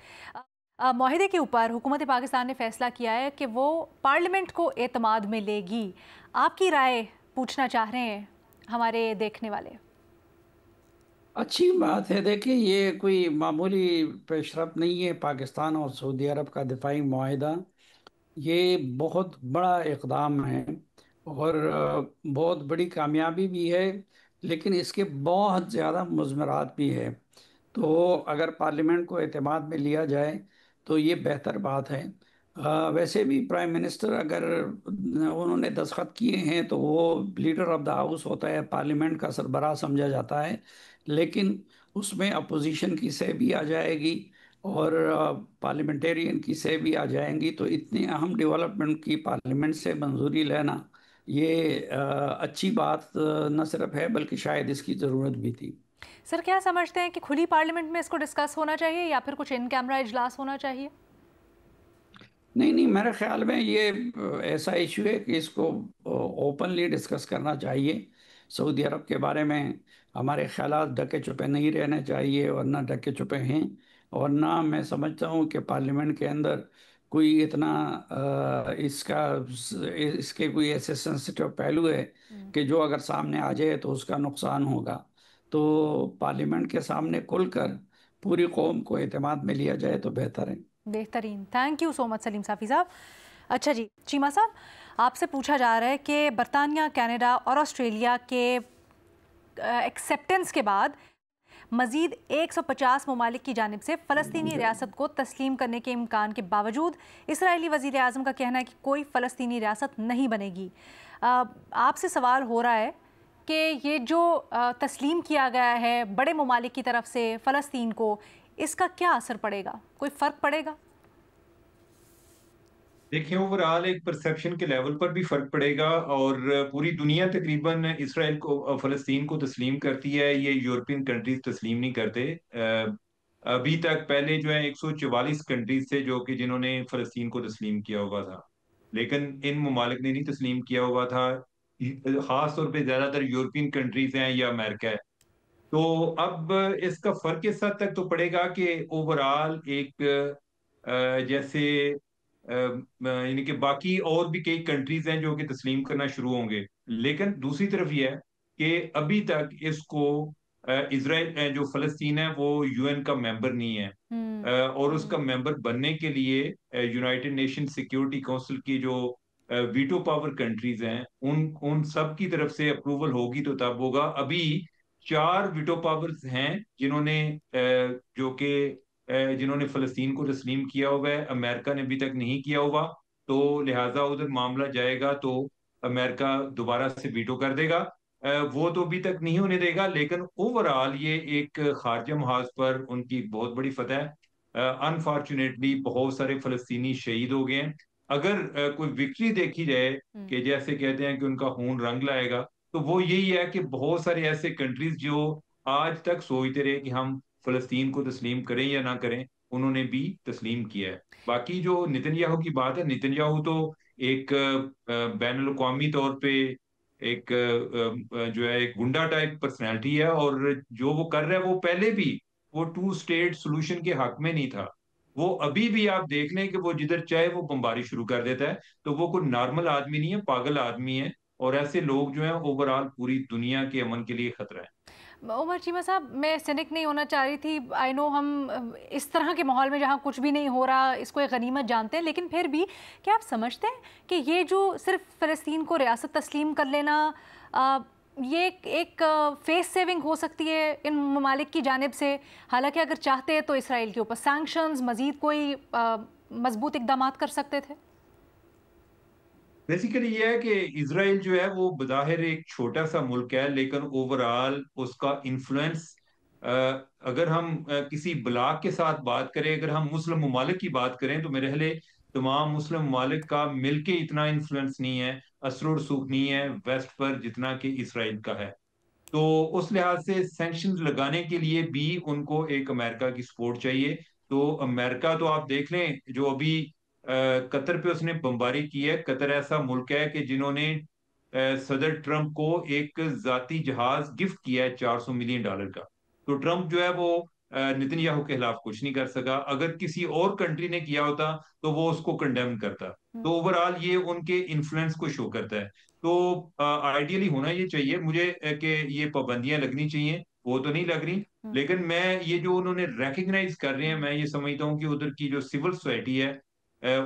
माहिदे के ऊपर हुकूमत पाकिस्तान ने फैसला किया है कि वो पार्लियामेंट को एतमाद में लेगी। आपकी राय पूछना चाह रहे हैं हमारे देखने वाले।
अच्छी बात है। देखिए, ये कोई मामूली पेशरफ नहीं है। पाकिस्तान और सऊदी अरब का दिफाई मुआहिदा, ये बहुत बड़ा इक़दाम है और बहुत बड़ी कामयाबी भी है, लेकिन इसके बहुत ज़्यादा मुज़मरात भी है। तो अगर पार्लियामेंट को एतमाद में लिया जाए तो ये बेहतर बात है। वैसे भी प्राइम मिनिस्टर अगर उन्होंने दस्तखत किए हैं तो वो लीडर ऑफ द हाउस होता है, पार्लियामेंट का सरबराह समझा जाता है, लेकिन उसमें अपोजिशन की सह भी आ जाएगी और पार्लियामेंटेरियन की सह भी आ जाएंगी। तो इतनी अहम डेवलपमेंट की पार्लियामेंट से मंजूरी लेना, ये अच्छी बात न सिर्फ है बल्कि शायद इसकी ज़रूरत भी थी।
सर, क्या समझते हैं कि खुली पार्लियामेंट में इसको डिस्कस होना चाहिए या फिर कुछ इन कैमरा इजलास होना चाहिए?
नहीं नहीं, मेरे ख्याल में ये ऐसा इशू है कि इसको ओपनली डिस्कस करना चाहिए। सऊदी अरब के बारे में हमारे ख्यालात ढके छुपे नहीं रहने चाहिए, और ना ढके छुपे हैं, और ना मैं समझता हूँ कि पार्लियामेंट के अंदर कोई इतना इसके कोई ऐसे सेंसिटिव पहलू है कि जो अगर सामने आ जाए तो उसका नुकसान होगा। तो पार्लियामेंट के सामने खुलकर पूरी कौम को एतमाद में लिया जाए तो बेहतर है।
बेहतरीन, thank you so much Salim Safi साहब। अच्छा जी, चीमा साहब, आपसे पूछा जा रहा है कि बरतानिया, कनाडा और ऑस्ट्रेलिया के एक्सेप्टेंस के बाद मज़ीद 150 ममालिक की जानिब से फ़लस्तीनी रियासत को तस्लीम करने के इम्कान के बावजूद इसराइली वज़ीर आज़म का कहना है कि कोई फ़लस्तीनी रियासत नहीं बनेगी। आपसे सवाल हो रहा है कि ये जो तस्लीम किया गया है बड़े ममालिक की तरफ से फ़लस्तीन को, इसका क्या असर पड़ेगा? कोई फ़र्क पड़ेगा?
देखिए, ओवरऑल एक परसेप्शन के लेवल पर भी फर्क पड़ेगा, और पूरी दुनिया तकरीबन इसराइल को, फ़लस्तीन को तस्लीम करती है। ये यूरोपियन कंट्रीज तस्लीम नहीं करते। अभी तक पहले जो है 144 कंट्रीज थे जो कि जिन्होंने फ़लस्तीन को तस्लीम किया हुआ था, लेकिन इन ममालिक ने नहीं तस्लीम किया हुआ था। खास तौर पे ज्यादातर यूरोपियन कंट्रीज हैं या अमेरिका है। तो अब इसका फर्क इस हद तक तो पड़ेगा कि ओवरऑल एक जैसे यानी कि बाकी और भी कई कंट्रीज हैं जो कि तस्लीम करना शुरू होंगे। लेकिन दूसरी तरफ यह है कि अभी तक इसको इसराइल जो फलस्तीन है वो यूएन का मेंबर नहीं है। और उसका मेंबर बनने के लिए यूनाइटेड नेशन सिक्योरिटी काउंसिल की जो वीटो पावर कंट्रीज हैं उन उन सब की तरफ से अप्रूवल होगी तो तब होगा। अभी 4 वीटो पावर्स हैं जिन्होंने जो कि जिन्होंने फलस्तीन को तस्लीम किया हुआ है। अमेरिका ने अभी तक नहीं किया हुआ, तो लिहाजा उधर मामला जाएगा तो अमेरिका दोबारा से वीटो कर देगा। वो तो अभी तक नहीं होने देगा, लेकिन ओवरऑल ये एक खारजा महाज पर उनकी बहुत बड़ी फतह है। अनफॉर्चुनेटली बहुत सारे फलस्तीनी शहीद हो गए हैं। अगर कोई विक्ट्री देखी जाए कि जैसे कहते हैं कि उनका खून रंग लाएगा, तो वो यही है कि बहुत सारे ऐसे कंट्रीज जो आज तक सोचते रहे कि हम फलस्तीन को तस्लीम करें या ना करें, उन्होंने भी तस्लीम किया है। बाकी जो नेतन्याहू की बात है, नेतन्याहू तो एक बैनुल अक़वामी तौर पे एक जो है एक गुंडा टाइप पर्सनैलिटी है, और जो वो कर रहा है वो पहले भी वो 2 स्टेट सोल्यूशन के हक में नहीं था। वो अभी भी आप देख लें कि वो जिधर चाहे वो बमबारी शुरू कर देता है। तो वो कोई नॉर्मल आदमी नहीं है, पागल आदमी है, और ऐसे लोग जो हैं ओवरऑल पूरी दुनिया के अमन के लिए खतरा है।
उमर चीमा साहब, मैं सिनिक नहीं होना चाह रही थी। आई नो हम इस तरह के माहौल में जहाँ कुछ भी नहीं हो रहा इसको एक गनीमत जानते हैं, लेकिन फिर भी क्या आप समझते हैं कि ये जो सिर्फ फ़लस्तीन को रियासत तस्लीम कर लेना ये एक फेस सेविंग हो सकती है इन ममालिक की जानिब से? हालांकि अगर चाहते तो इसराइल के ऊपर सैंक्शंस, मज़ीद कोई मजबूत इक़दाम कर सकते थे।
बेसिकली ये है कि इसराइल जो है वो बज़ाहिर एक छोटा सा मुल्क है, लेकिन ओवरऑल उसका इन्फ्लुएंस, अगर हम किसी ब्लॉक के साथ बात करें, अगर हम मुस्लिम ममालिक की बात करें, तो मेरे ख्याल तमाम मुस्लिम ममालिक का मिलके इतना इन्फ्लुएंस नहीं है, असर और रसूख नहीं है वेस्ट पर जितना कि इसराइल का है। तो उस लिहाज से सैंक्शन लगाने के लिए भी उनको एक अमेरिका की सपोर्ट चाहिए। तो अमेरिका तो आप देख लें, जो अभी कतर पे उसने बमबारी की है। कतर ऐसा मुल्क है कि जिन्होंने सदर ट्रंप को एक जाती जहाज गिफ्ट किया है $400 मिलियन का। तो ट्रंप जो है वो नेतन्याहू के खिलाफ कुछ नहीं कर सका। अगर किसी और कंट्री ने किया होता तो वो उसको कंडेम करता। तो ओवरऑल ये उनके इन्फ्लुएंस को शो करता है। तो आइडियली होना ये चाहिए मुझे कि ये पाबंदियां लगनी चाहिए, वो तो नहीं लग रही। लेकिन मैं ये जो उन्होंने रिकग्नाइज कर रहे हैं, मैं ये समझता हूँ कि उधर की जो सिविल सोसाइटी है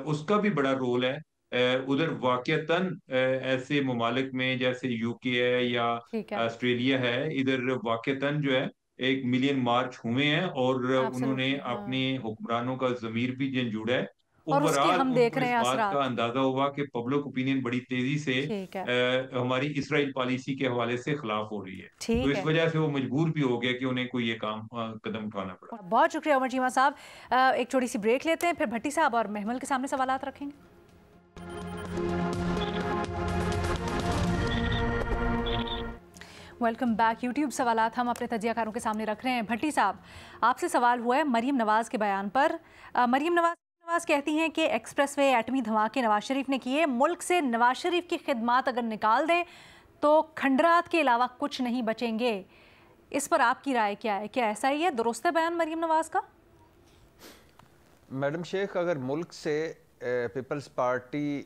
उसका भी बड़ा रोल है। उधर वाकयातन ऐसे ममालिक में जैसे यूके है या
ठीक है,
ऑस्ट्रेलिया है, इधर वाकयातन जो है 1 मिलियन मार्च हुए हैं, और उन्होंने
एब्सोल्युटली, हाँ।
अपने हुक्मरानों का जमीर भी झंझोड़ा है।
और उसके
ओवरऑल
हम देख
उनको
रहे
इस
हैं
बात का
असरात।
अंदाजा हुआ कि पब्लिक ओपिनियन बड़ी तेजी से
ठीक है,
हमारी इसराइल पॉलिसी के हवाले से खिलाफ हो रही है। तो
ठीक
इस
है।
वजह से वो मजबूर भी हो गया कि उन्हें कोई ये काम कदम उठाना पड़ा।
बहुत शुक्रिया उमर चीमा साहब। एक छोटी सी ब्रेक लेते हैं, फिर भट्टी साहब और महमल के सामने सवालात रखेंगे। Welcome back. यूट्यूब सवालात हम अपने तजियाकारों के सामने रख रहे हैं। भट्टी साहब, आपसे सवाल हुआ है मरीम नवाज़ के बयान पर। मरीम नवाज़ कहती हैं कि एक्सप्रेसवे एटमी धमाके नवाज शरीफ ने किए, मुल्क से नवाज शरीफ की खिदमात अगर निकाल दें तो खंडरात के अलावा कुछ नहीं बचेंगे। इस पर आपकी राय क्या है? क्या ऐसा ही है? दुरुस्त है बयान मरीम नवाज़ का?
मैडम शेख, अगर मुल्क से पीपल्स पार्टी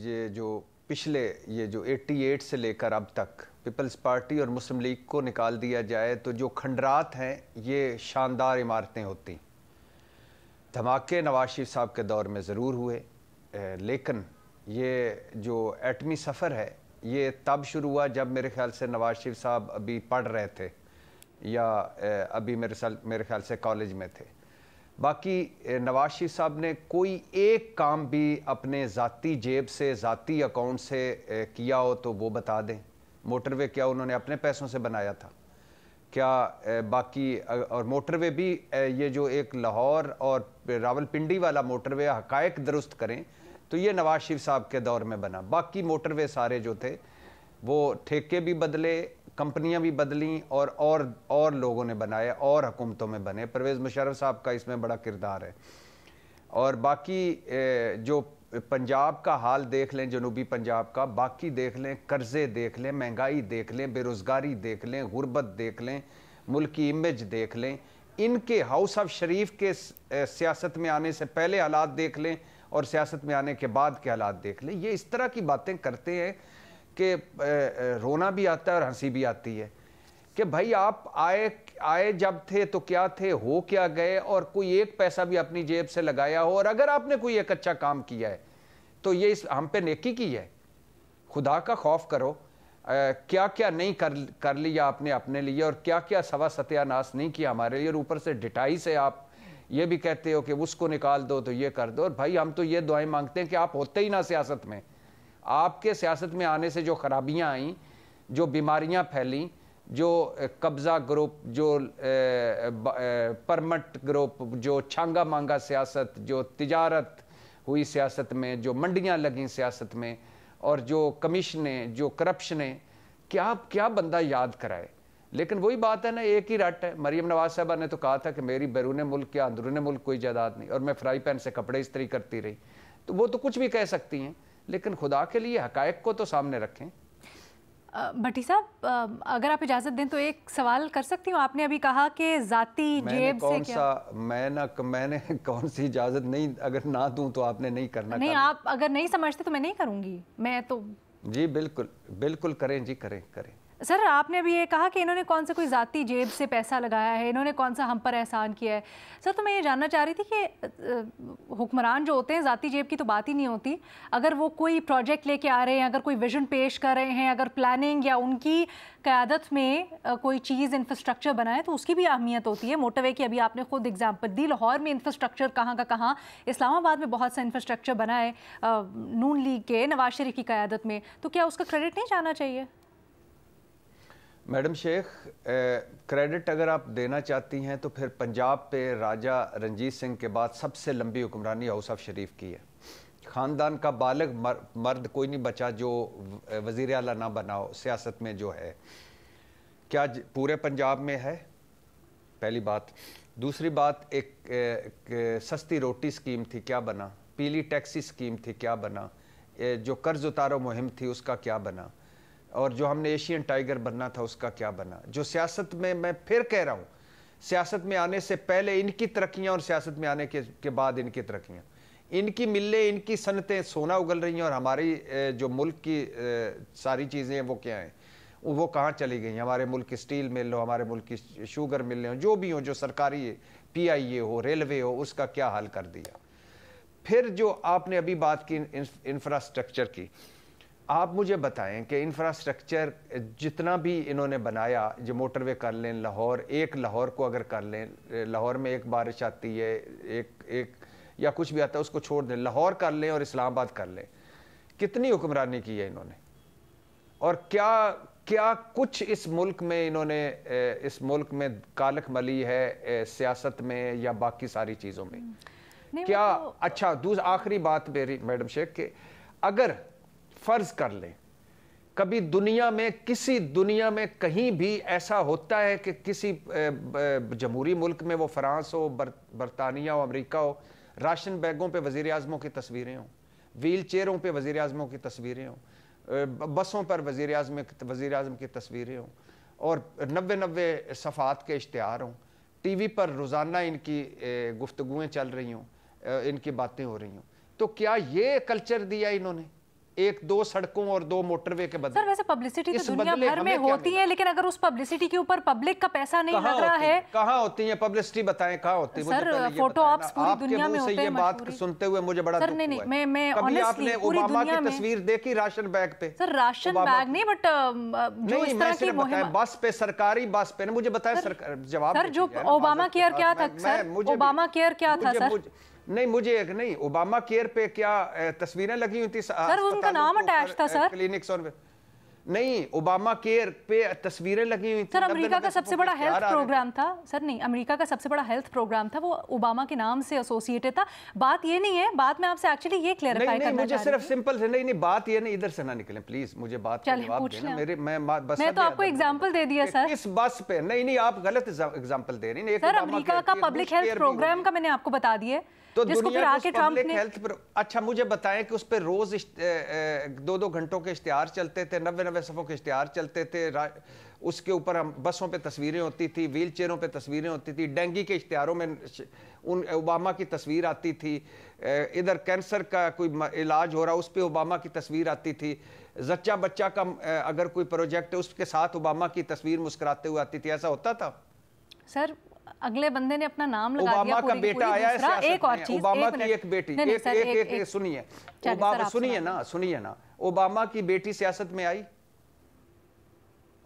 ये जो पिछले ये जो 88 से लेकर अब तक पीपल्स पार्टी और मुस्लिम लीग को निकाल दिया जाए तो जो खंडरात हैं ये शानदार इमारतें होती। धमाके नवाज शरीफ साहब के दौर में ज़रूर हुए, लेकिन ये जो एटमी सफ़र है ये तब शुरू हुआ जब मेरे ख्याल से नवाज शरीफ साहब अभी पढ़ रहे थे या अभी मेरे ख्याल से कॉलेज में थे। बाकी नवाज शरीफ साहब ने कोई एक काम भी अपने ज़ाती जेब से, ज़ाती अकाउंट से किया हो तो वो बता दें। मोटरवे क्या उन्होंने अपने पैसों से बनाया था क्या? बाकी और मोटरवे भी ये जो एक लाहौर और रावलपिंडी वाला मोटरवे हकायक दुरुस्त करें तो ये नवाज शरीफ साहब के दौर में बना। बाकी मोटरवे सारे जो थे वो ठेके भी बदले, कंपनियां भी बदली और लोगों ने बनाए और हुकूमतों में बने। परवेज़ मुशर्रफ साहब का इसमें बड़ा किरदार है। और बाकी जो पंजाब का हाल देख लें, जनूबी पंजाब का, बाकी देख लें, कर्ज़े देख लें, महंगाई देख लें, बेरोज़गारी देख लें, गुर्बत देख लें, मुल्क की इमेज देख लें, इनके हाउस ऑफ शरीफ के सियासत में आने से पहले हालात देख लें और सियासत में आने के बाद के हालात देख लें। ये इस तरह की बातें करते हैं कि रोना भी आता है और हंसी भी आती है कि भाई आप आए जब थे तो क्या थे, हो क्या गए, और कोई एक पैसा भी अपनी जेब से लगाया हो। और अगर आपने कोई एक अच्छा काम किया है तो ये हम पे नेकी की है। खुदा का खौफ करो, क्या क्या नहीं कर लिया आपने अपने लिए और क्या क्या सवा सत्यानाश नहीं किया हमारे लिए। और ऊपर से डिटाई से आप ये भी कहते हो कि उसको निकाल दो तो ये कर दो। और भाई हम तो ये दुआएं मांगते हैं कि आप होते ही ना सियासत में। आपके सियासत में आने से जो खराबियां आई, जो बीमारियां फैली, जो कब्ज़ा ग्रुप, जो परमट ग्रुप, जो छांगा मांगा सियासत, जो तिजारत हुई सियासत में, जो मंडियां लगी सियासत में, और जो कमीशनें, जो करप्शनें, क्या बंदा याद कराए। लेकिन वही बात है ना, एक ही रट है। मरियम नवाज साहबा ने तो कहा था कि मेरी बैरून मुल्क या अंदरून मुल्क कोई जायदाद नहीं, और मैं फ्राई पैन से कपड़े इस्त्री करती रही। तो वो तो कुछ भी कह सकती हैं, लेकिन खुदा के लिए हकायक को तो सामने रखें।
भट्टी साहब, अगर आप इजाज़त दें तो एक सवाल कर सकती हूँ। आपने अभी कहा कि ज़ाती जेब से क्या,
मैंने कौन सी इजाज़त नहीं, अगर ना दूं तो आपने नहीं करना।
नहीं, आप अगर नहीं समझते तो मैं नहीं करूँगी। मैं तो
जी बिल्कुल बिल्कुल करें जी, करें करें।
सर, आपने अभी ये कहा कि इन्होंने कौन सा कोई ज़ाती जेब से पैसा लगाया है, इन्होंने कौन सा हम पर एहसान किया है। सर, तो मैं ये जानना चाह रही थी कि हुक्मरान जो होते हैं, ज़ाती जेब की तो बात ही नहीं होती। अगर वो कोई प्रोजेक्ट लेके आ रहे हैं, अगर कोई विजन पेश कर रहे हैं, अगर प्लानिंग या उनकी क़यादत में कोई चीज़ इंफ्रास्ट्रक्चर बनाए तो उसकी भी अहमियत होती है। मोटरवे की अभी आपने खुद एग्जाम्पल दी, लाहौर में इंफ्रास्ट्रक्चर कहाँ का कहाँ, इस्लामाबाद में बहुत सा इंफ्रास्ट्रक्चर बना है नून लीग के नवाज शरीफ की क़यादत में, तो क्या उसका क्रेडिट नहीं जाना चाहिए?
मैडम शेख, क्रेडिट अगर आप देना चाहती हैं तो फिर पंजाब पे राजा रंजीत सिंह के बाद सबसे लंबी हुक्मरानी हाउस ऑफ शरीफ की है। ख़ानदान का बालिग मर्द कोई नहीं बचा जो वज़ीर आला ना बनाओ सियासत में जो है। क्या पूरे पंजाब में है? पहली बात। दूसरी बात, एक सस्ती रोटी स्कीम थी, क्या बना? पीली टैक्सी स्कीम थी, क्या बना? जो कर्ज उतारो मुहिम थी उसका क्या बना? और जो हमने एशियन टाइगर बनना था उसका क्या बना? जो सियासत में, मैं फिर कह रहा हूँ, सियासत में आने से पहले इनकी तरक्कियाँ और सियासत में आने के बाद इनकी तरक्कियाँ, इनकी मिलें, इनकी सनतें सोना उगल रही हैं, और हमारी जो मुल्क की सारी चीज़ें हैं वो क्या हैं, वो कहाँ चली गई? हमारे मुल्क की स्टील मिल हो, हमारे मुल्क की शुगर मिलें हो, जो भी हो, जो सरकारी PIA हो, रेलवे हो, उसका क्या हाल कर दिया। फिर जो आपने अभी बात की इंफ्रास्ट्रक्चर की, आप मुझे बताएं कि इंफ्रास्ट्रक्चर जितना भी इन्होंने बनाया, जो मोटरवे कर लें, लाहौर को अगर कर लें, लाहौर में एक बारिश आती है, एक या कुछ भी आता है, उसको छोड़ दें, लाहौर कर लें और इस्लामाबाद कर लें, कितनी हुक्मरानी की है इन्होंने? और क्या कुछ इस मुल्क में इन्होंने इस मुल्क में कालख मली है सियासत में या बाकी सारी चीज़ों में? क्या अच्छा, आखिरी बात मेरी मैडम शेख, के अगर फर्ज कर लें कभी किसी दुनिया में कहीं भी ऐसा होता है कि किसी जमहूरी मुल्क में, वो फ्रांस हो, बरतानिया हो, अमेरिका हो, राशन बैगों पे वज़ीर आज़मों की तस्वीरें हों, व्हील चेयरों पे वज़ीर आज़मों की तस्वीरें हों, बसों पर वज़ीर आज़म की तस्वीरें हों, और 90 सफ़ात के इश्तिहार हों, TV पर रोज़ाना इनकी गुफ्तगुएँ चल रही हों, इनकी बातें हो रही हों, तो क्या ये कल्चर दिया इन्होंने 1-2 सड़कों और 2 मोटरवे के बदले?
सर, वैसे पब्लिसिटी तो दुनिया भर में होती है, लेकिन अगर उस पब्लिसिटी के ऊपर पब्लिक का पैसा नहीं लग रहा है,
कहाँ होती है पब्लिसिटी? बताएं कहाँ होती है?
सर, फोटो ऑप्स पूरी दुनिया में होते हैं।
ये बात सुनते हुए मुझे बड़ा दुख हुआ है।
मैं
कभी आपने ओबामा की तस्वीर देखी राशन बैग पे?
सर, राशन बैग नहीं, बट जो इस तरह की मुहिम,
बस पे, सरकारी बस पे, मुझे बताएं जवाब।
सर, जो ओबामा केयर क्या था? सर, ओबामा केयर क्या था? सर
नहीं, मुझे एक नहीं, ओबामा केयर पे क्या तस्वीरें लगी हुई थी?
सर, उनका नाम अटैच था सर,
क्लिनिक्स और नहीं, ओबामा केयर पे तस्वीरें लगी हुई थी।
सर, अमेरिका का सबसे बड़ा हेल्थ प्रोग्राम था। सर नहीं, अमेरिका का सबसे बड़ा हेल्थ प्रोग्राम था, वो ओबामा के नाम से एसोसिएटेड था। बात ये नहीं है, बात मैं आपसे एक्चुअली ये क्लैरिफाई करना
मुझे सिर्फ सिंपल से नहीं, बात ये नहीं, इधर से ना निकलें प्लीज, मुझे बात का जवाब देना।
मैं तो आपको एग्जांपल दे दिया सर।
किस बस पे? नहीं, आप गलत एग्जांपल दे रही हैं।
सर, अमेरिका का पब्लिक हेल्थ प्रोग्राम का मैंने आपको बता दिया,
तो
जिसको फिर आके ट्रंप ने
अच्छा, मुझे बताएं कि उस पे रोज 2-2 घंटों के इश्तिहार चलते थे, 90 सफ़ों के इश्तिहार चलते थे, उसके ऊपर हम बसों पे तस्वीरें होती थी, व्हील चेयरों पे तस्वीरें होती थी, डेंगू के इश्तिहारों में ओबामा की तस्वीर आती थी, इधर कैंसर का कोई इलाज हो रहा उस पर ओबामा की तस्वीर आती थी, जच्चा बच्चा का अगर कोई प्रोजेक्ट है उसके साथ ओबामा की तस्वीर मुस्कुराते हुए आती थी। ऐसा होता था?
सर, अगले बंदे ने अपना नाम लगा दिया।
ओबामा का बेटा आया है सियासत में। एक और चीज, ओबामा की एक बेटी, एक सुनिए ना, ओबामा की बेटी सियासत में आई,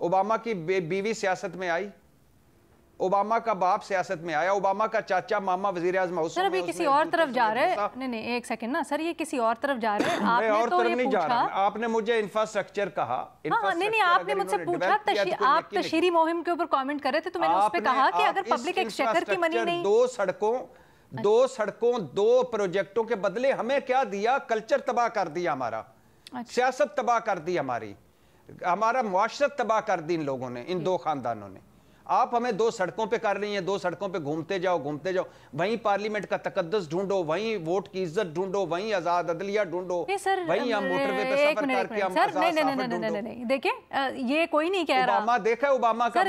ओबामा की बीवी सियासत में आई, ओबामा का बाप सियासत में आया, ओबामा का चाचा मामा वजीर आज़म हाउस।
सर, अभी किसी और तरफ जा रहे हैं। नहीं, एक सेकंड ना सर, ये किसी और तरफ जा रहे हैं। आपने और तो ये पूछा,
आपने मुझे इंफ्रास्ट्रक्चर कहा।
नहीं, आपने मुझसे पूछा, आप तशहीरी मुहिम के ऊपर कमेंट कर रहे थे, तो मैंने उस पे कहा कि अगर पब्लिक एक्सचेकर की मनी नहीं,
2 सड़कों 2 प्रोजेक्टों के बदले हमें क्या दिया? कल्चर तबाह कर दिया हमारा, सियासत तबाह कर दी हमारी, हमारा मुआशरत तबाह कर दी इन लोगों ने, इन दो खानदानों ने। आप हमें दो सड़कों पे कर रही हैं, दो सड़कों पे घूमते जाओ वहीं पार्लियामेंट का तकद्दुस ढूंढो, वहीं वोट की इज्जत ढूंढो, वहीं आजाद अदलिया ढूंढो, वहीं हम मोटरवे पे सफर करके हम
नहीं, देखिए ये कोई नहीं कह रहा।
ओबामा देखा है, ओबामा का,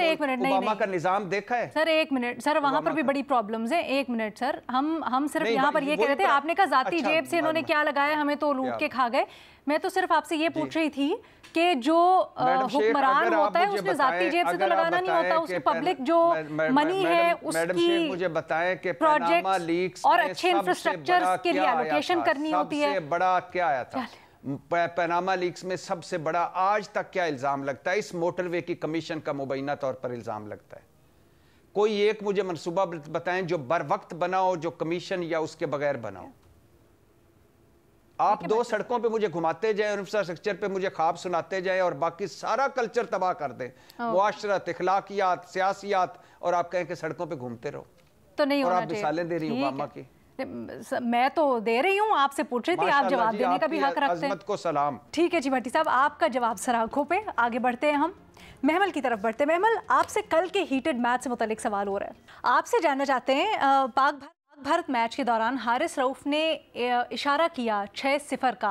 ओबामा का निजाम देखा है
सर। एक मिनट सर, वहां पर भी बड़ी प्रॉब्लम्स है। एक मिनट सर, हम सिर्फ यहाँ पर ये कह रहे थे, आपने कहा जाती जेब से इन्होंने क्या लगाया, हमें तो लूट के खा गए। मैं तो सिर्फ आपसे ये पूछ रही थी कि जो हुक्मरान होता है उसने जाती जेब से तो लगाना नहीं होता, उसको पब्लिक जो मनी है उसकी
मुझे बताएं कि
पैनामा लीक्स और अच्छे इंफ्रास्ट्रक्चर के लिए एलोकेशन करनी होती है।
सबसे बड़ा क्या आया था पैनामा लीक्स में? सबसे बड़ा आज तक क्या इल्जाम लगता है? इस मोटरवे की कमीशन का मुबैना तौर पर इल्जाम लगता है। कोई एक मुझे मंसूबा बताएं जो बर वक्त बनाओ, जो कमीशन या उसके बगैर बनाओ। आप दो सड़कों पे मुझे घुमाते जाएं और इंफ्रास्ट्रक्चर पे मुझे ख्वाब सुनाते जाएं और बाकी सारा कल्चर तबाह कर दें, मुआशरत, इखलाकियात, सियासियात, और आप कहें कि सड़कों पे घूमते रहो।
तो नहीं
और
होना
आप मिसालें दे रही हैं ओबामा की।
मैं तो दे रही हूँ, आपसे पूछ रही थी, आप जवाब देने का भी हक रखते हैं।
अज़मत को सलाम।
ठीक है जी भट्टी साहब, आपका जवाब सर आंखों पे। आगे बढ़ते हैं हम, महमल की तरफ बढ़ते हैं। महमल, आपसे कल के हीटेड मैच से मुतालिक सवाल हो रहा है। आपसे जानना चाहते हैं, पाक भारत मैच के दौरान हारिस रऊफ ने इशारा किया 6-0 का।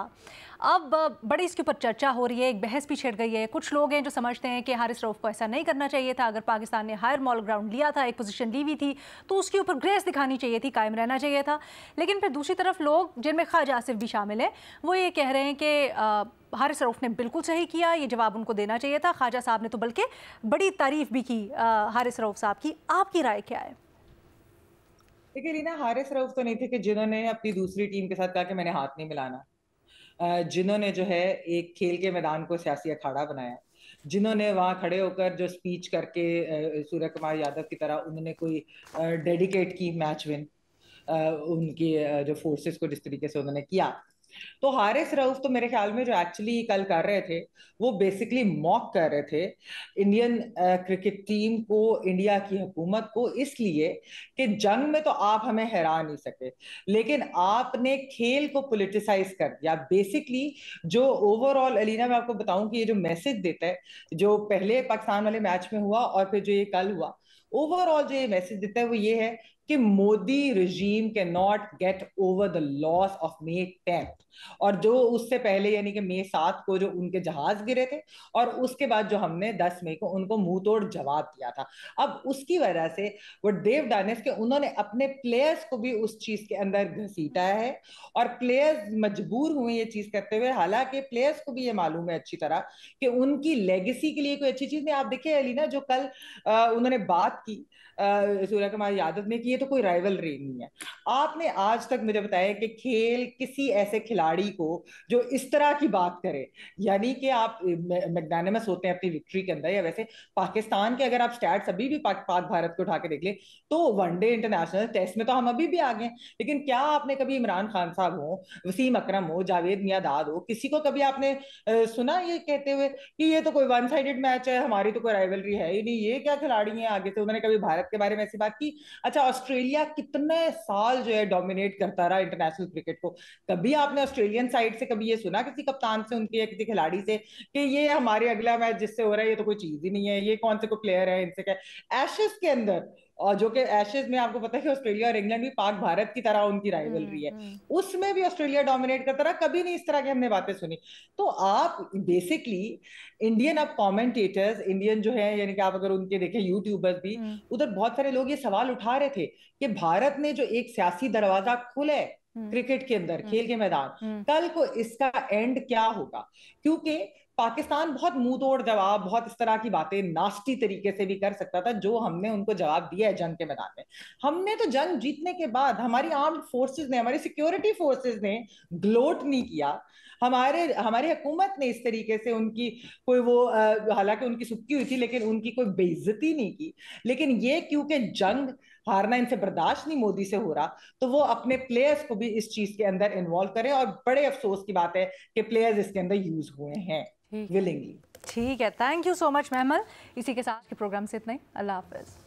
अब बड़ी इसके ऊपर चर्चा हो रही है, एक बहस भी छिड़ गई है। कुछ लोग हैं जो समझते हैं कि हारिस रऊफ को ऐसा नहीं करना चाहिए था। अगर पाकिस्तान ने हायर मॉल ग्राउंड लिया था, एक पोजीशन ली हुई थी, तो उसके ऊपर ग्रेस दिखानी चाहिए थी, कायम रहना चाहिए था। लेकिन फिर दूसरी तरफ लोग, जिनमें ख्वाजा आसिफ भी शामिल है, वो ये कह रहे हैं कि हारिस रऊफ ने बिल्कुल सही किया, ये जवाब उनको देना चाहिए था। ख्वाजा साहब ने तो बल्कि बड़ी तारीफ भी की हारिस रऊफ साहब की। आपकी राय क्या है?
देखिए रीना, हारिस रऊफ तो नहीं थे कि जिन्होंने अपनी दूसरी टीम के साथ कहा कि मैंने हाथ नहीं मिलाना, जिन्होंने जो है एक खेल के मैदान को सियासी अखाड़ा बनाया, जिन्होंने वहां खड़े होकर जो स्पीच करके सूर्य कुमार यादव की तरह उन्होंने कोई डेडिकेट की मैच विन, उनकी जो फोर्सेस को जिस तरीके से उन्होंने किया। तो हारिस रऊफ तो मेरे ख्याल में जो एक्चुअली कल कर रहे थे वो बेसिकली मॉक कर रहे थे इंडियन क्रिकेट टीम को, इंडिया की हुकूमत को, इसलिए कि जंग में तो आप हमें हरा नहीं सके, लेकिन आपने खेल को पॉलिटिसाइज कर दिया। बेसिकली जो ओवरऑल अलीना, मैं आपको बताऊं कि ये जो मैसेज देता है, जो पहले पाकिस्तान वाले मैच में हुआ और फिर जो ये कल हुआ, ओवरऑल जो ये मैसेज देता है वो ये है कि Modi regime can not get over the loss of May 10th, और जो उससे पहले यानी कि May 7 को जो उनके जहाज गिरे थे, और उसके बाद जो हमने 10 मई को उनको मुंह तोड़ जवाब दिया था। अब उसकी वजह से वो डेव डानेस के उन्होंने अपने प्लेयर्स को भी उस चीज के अंदर घसीटा है, और प्लेयर्स मजबूर हुए ये चीज करते हुए। हालांकि प्लेयर्स को भी ये मालूम है अच्छी तरह कि उनकी लेगेसी के लिए कोई अच्छी चीज नहीं। आप देखिए अलीना, जो कल उन्होंने बात की सूर्य कुमार यादव ने, कि ये तो कोई राइवलरी नहीं है। आपने आज तक मुझे बताया कि खेल किसी ऐसे खिलाड़ी को जो इस तरह की बात करे, यानी कि आप मैग्नानिमस होते हैं अपनी विक्ट्री के अंदर, या वैसे पाकिस्तान के अगर आप स्टैट्स अभी भी पाक भारत को उठा के देख ले तो वनडे इंटरनेशनल टेस्ट में तो हम अभी भी आ गए। लेकिन क्या आपने कभी इमरान खान साहब हो, वसीम अकरम हो, जावेद मियांदाद हो, किसी को कभी आपने सुना ये कहते हुए कि ये तो कोई वन साइडेड मैच है, हमारी तो कोई राइवलरी है ही नहीं, ये क्या खिलाड़ी है आगे से? उन्होंने कभी भारत के बारे में ऐसी बात की? अच्छा, ऑस्ट्रेलिया कितने साल जो है डोमिनेट करता रहा इंटरनेशनल क्रिकेट को, कभी आपने ऑस्ट्रेलियन साइड से कभी ये सुना किसी कप्तान से उनके या किसी खिलाड़ी से कि ये हमारे अगला मैच जिससे हो रहा है ये तो कोई चीज ही नहीं है, ये कौन से कोई प्लेयर है, इनसे क्या? एशेज के अंदर, और जो कि एशेज में आपको पता है कि ऑस्ट्रेलिया और इंग्लैंड भी पाक भारत की तरह उनकी राइवलरी है, उसमें भी ऑस्ट्रेलिया डोमिनेट करता रहा, कभी नहीं इस तरह की हमने बातें सुनी। तो आप बेसिकली इंडियन अब कमेंटेटर्स, इंडियन जो है, यानी कि आप अगर उनके देखें यूट्यूबर्स भी, उधर बहुत सारे लोग ये सवाल उठा रहे थे कि भारत ने जो एक सियासी दरवाजा खुले क्रिकेट के अंदर, खेल के मैदान, कल को इसका एंड क्या होगा? क्योंकि पाकिस्तान बहुत मुंह तोड़ जवाब, बहुत इस तरह की बातें नास्टी तरीके से भी कर सकता था, जो हमने उनको जवाब दिया है जंग के मैदान में। हमने तो जंग जीतने के बाद हमारी आर्म्ड फोर्सेस ने, हमारी सिक्योरिटी फोर्सेस ने ग्लोट नहीं किया, हमारी हुकूमत ने इस तरीके से उनकी कोई वो हालांकि उनकी सुक्की हुई थी लेकिन उनकी कोई बेइज्जती नहीं की। लेकिन ये क्योंकि जंग हारना इनसे बर्दाश्त नहीं मोदी से हो रहा, तो वो अपने प्लेयर्स को भी इस चीज के अंदर इन्वॉल्व करें, और बड़े अफसोस की बात है कि प्लेयर्स इसके अंदर यूज हुए हैं विलिंगली।
ठीक है, थैंक यू सो मच महमल। इसी के साथ के प्रोग्राम से इतना ही, अल्लाह हाफिज।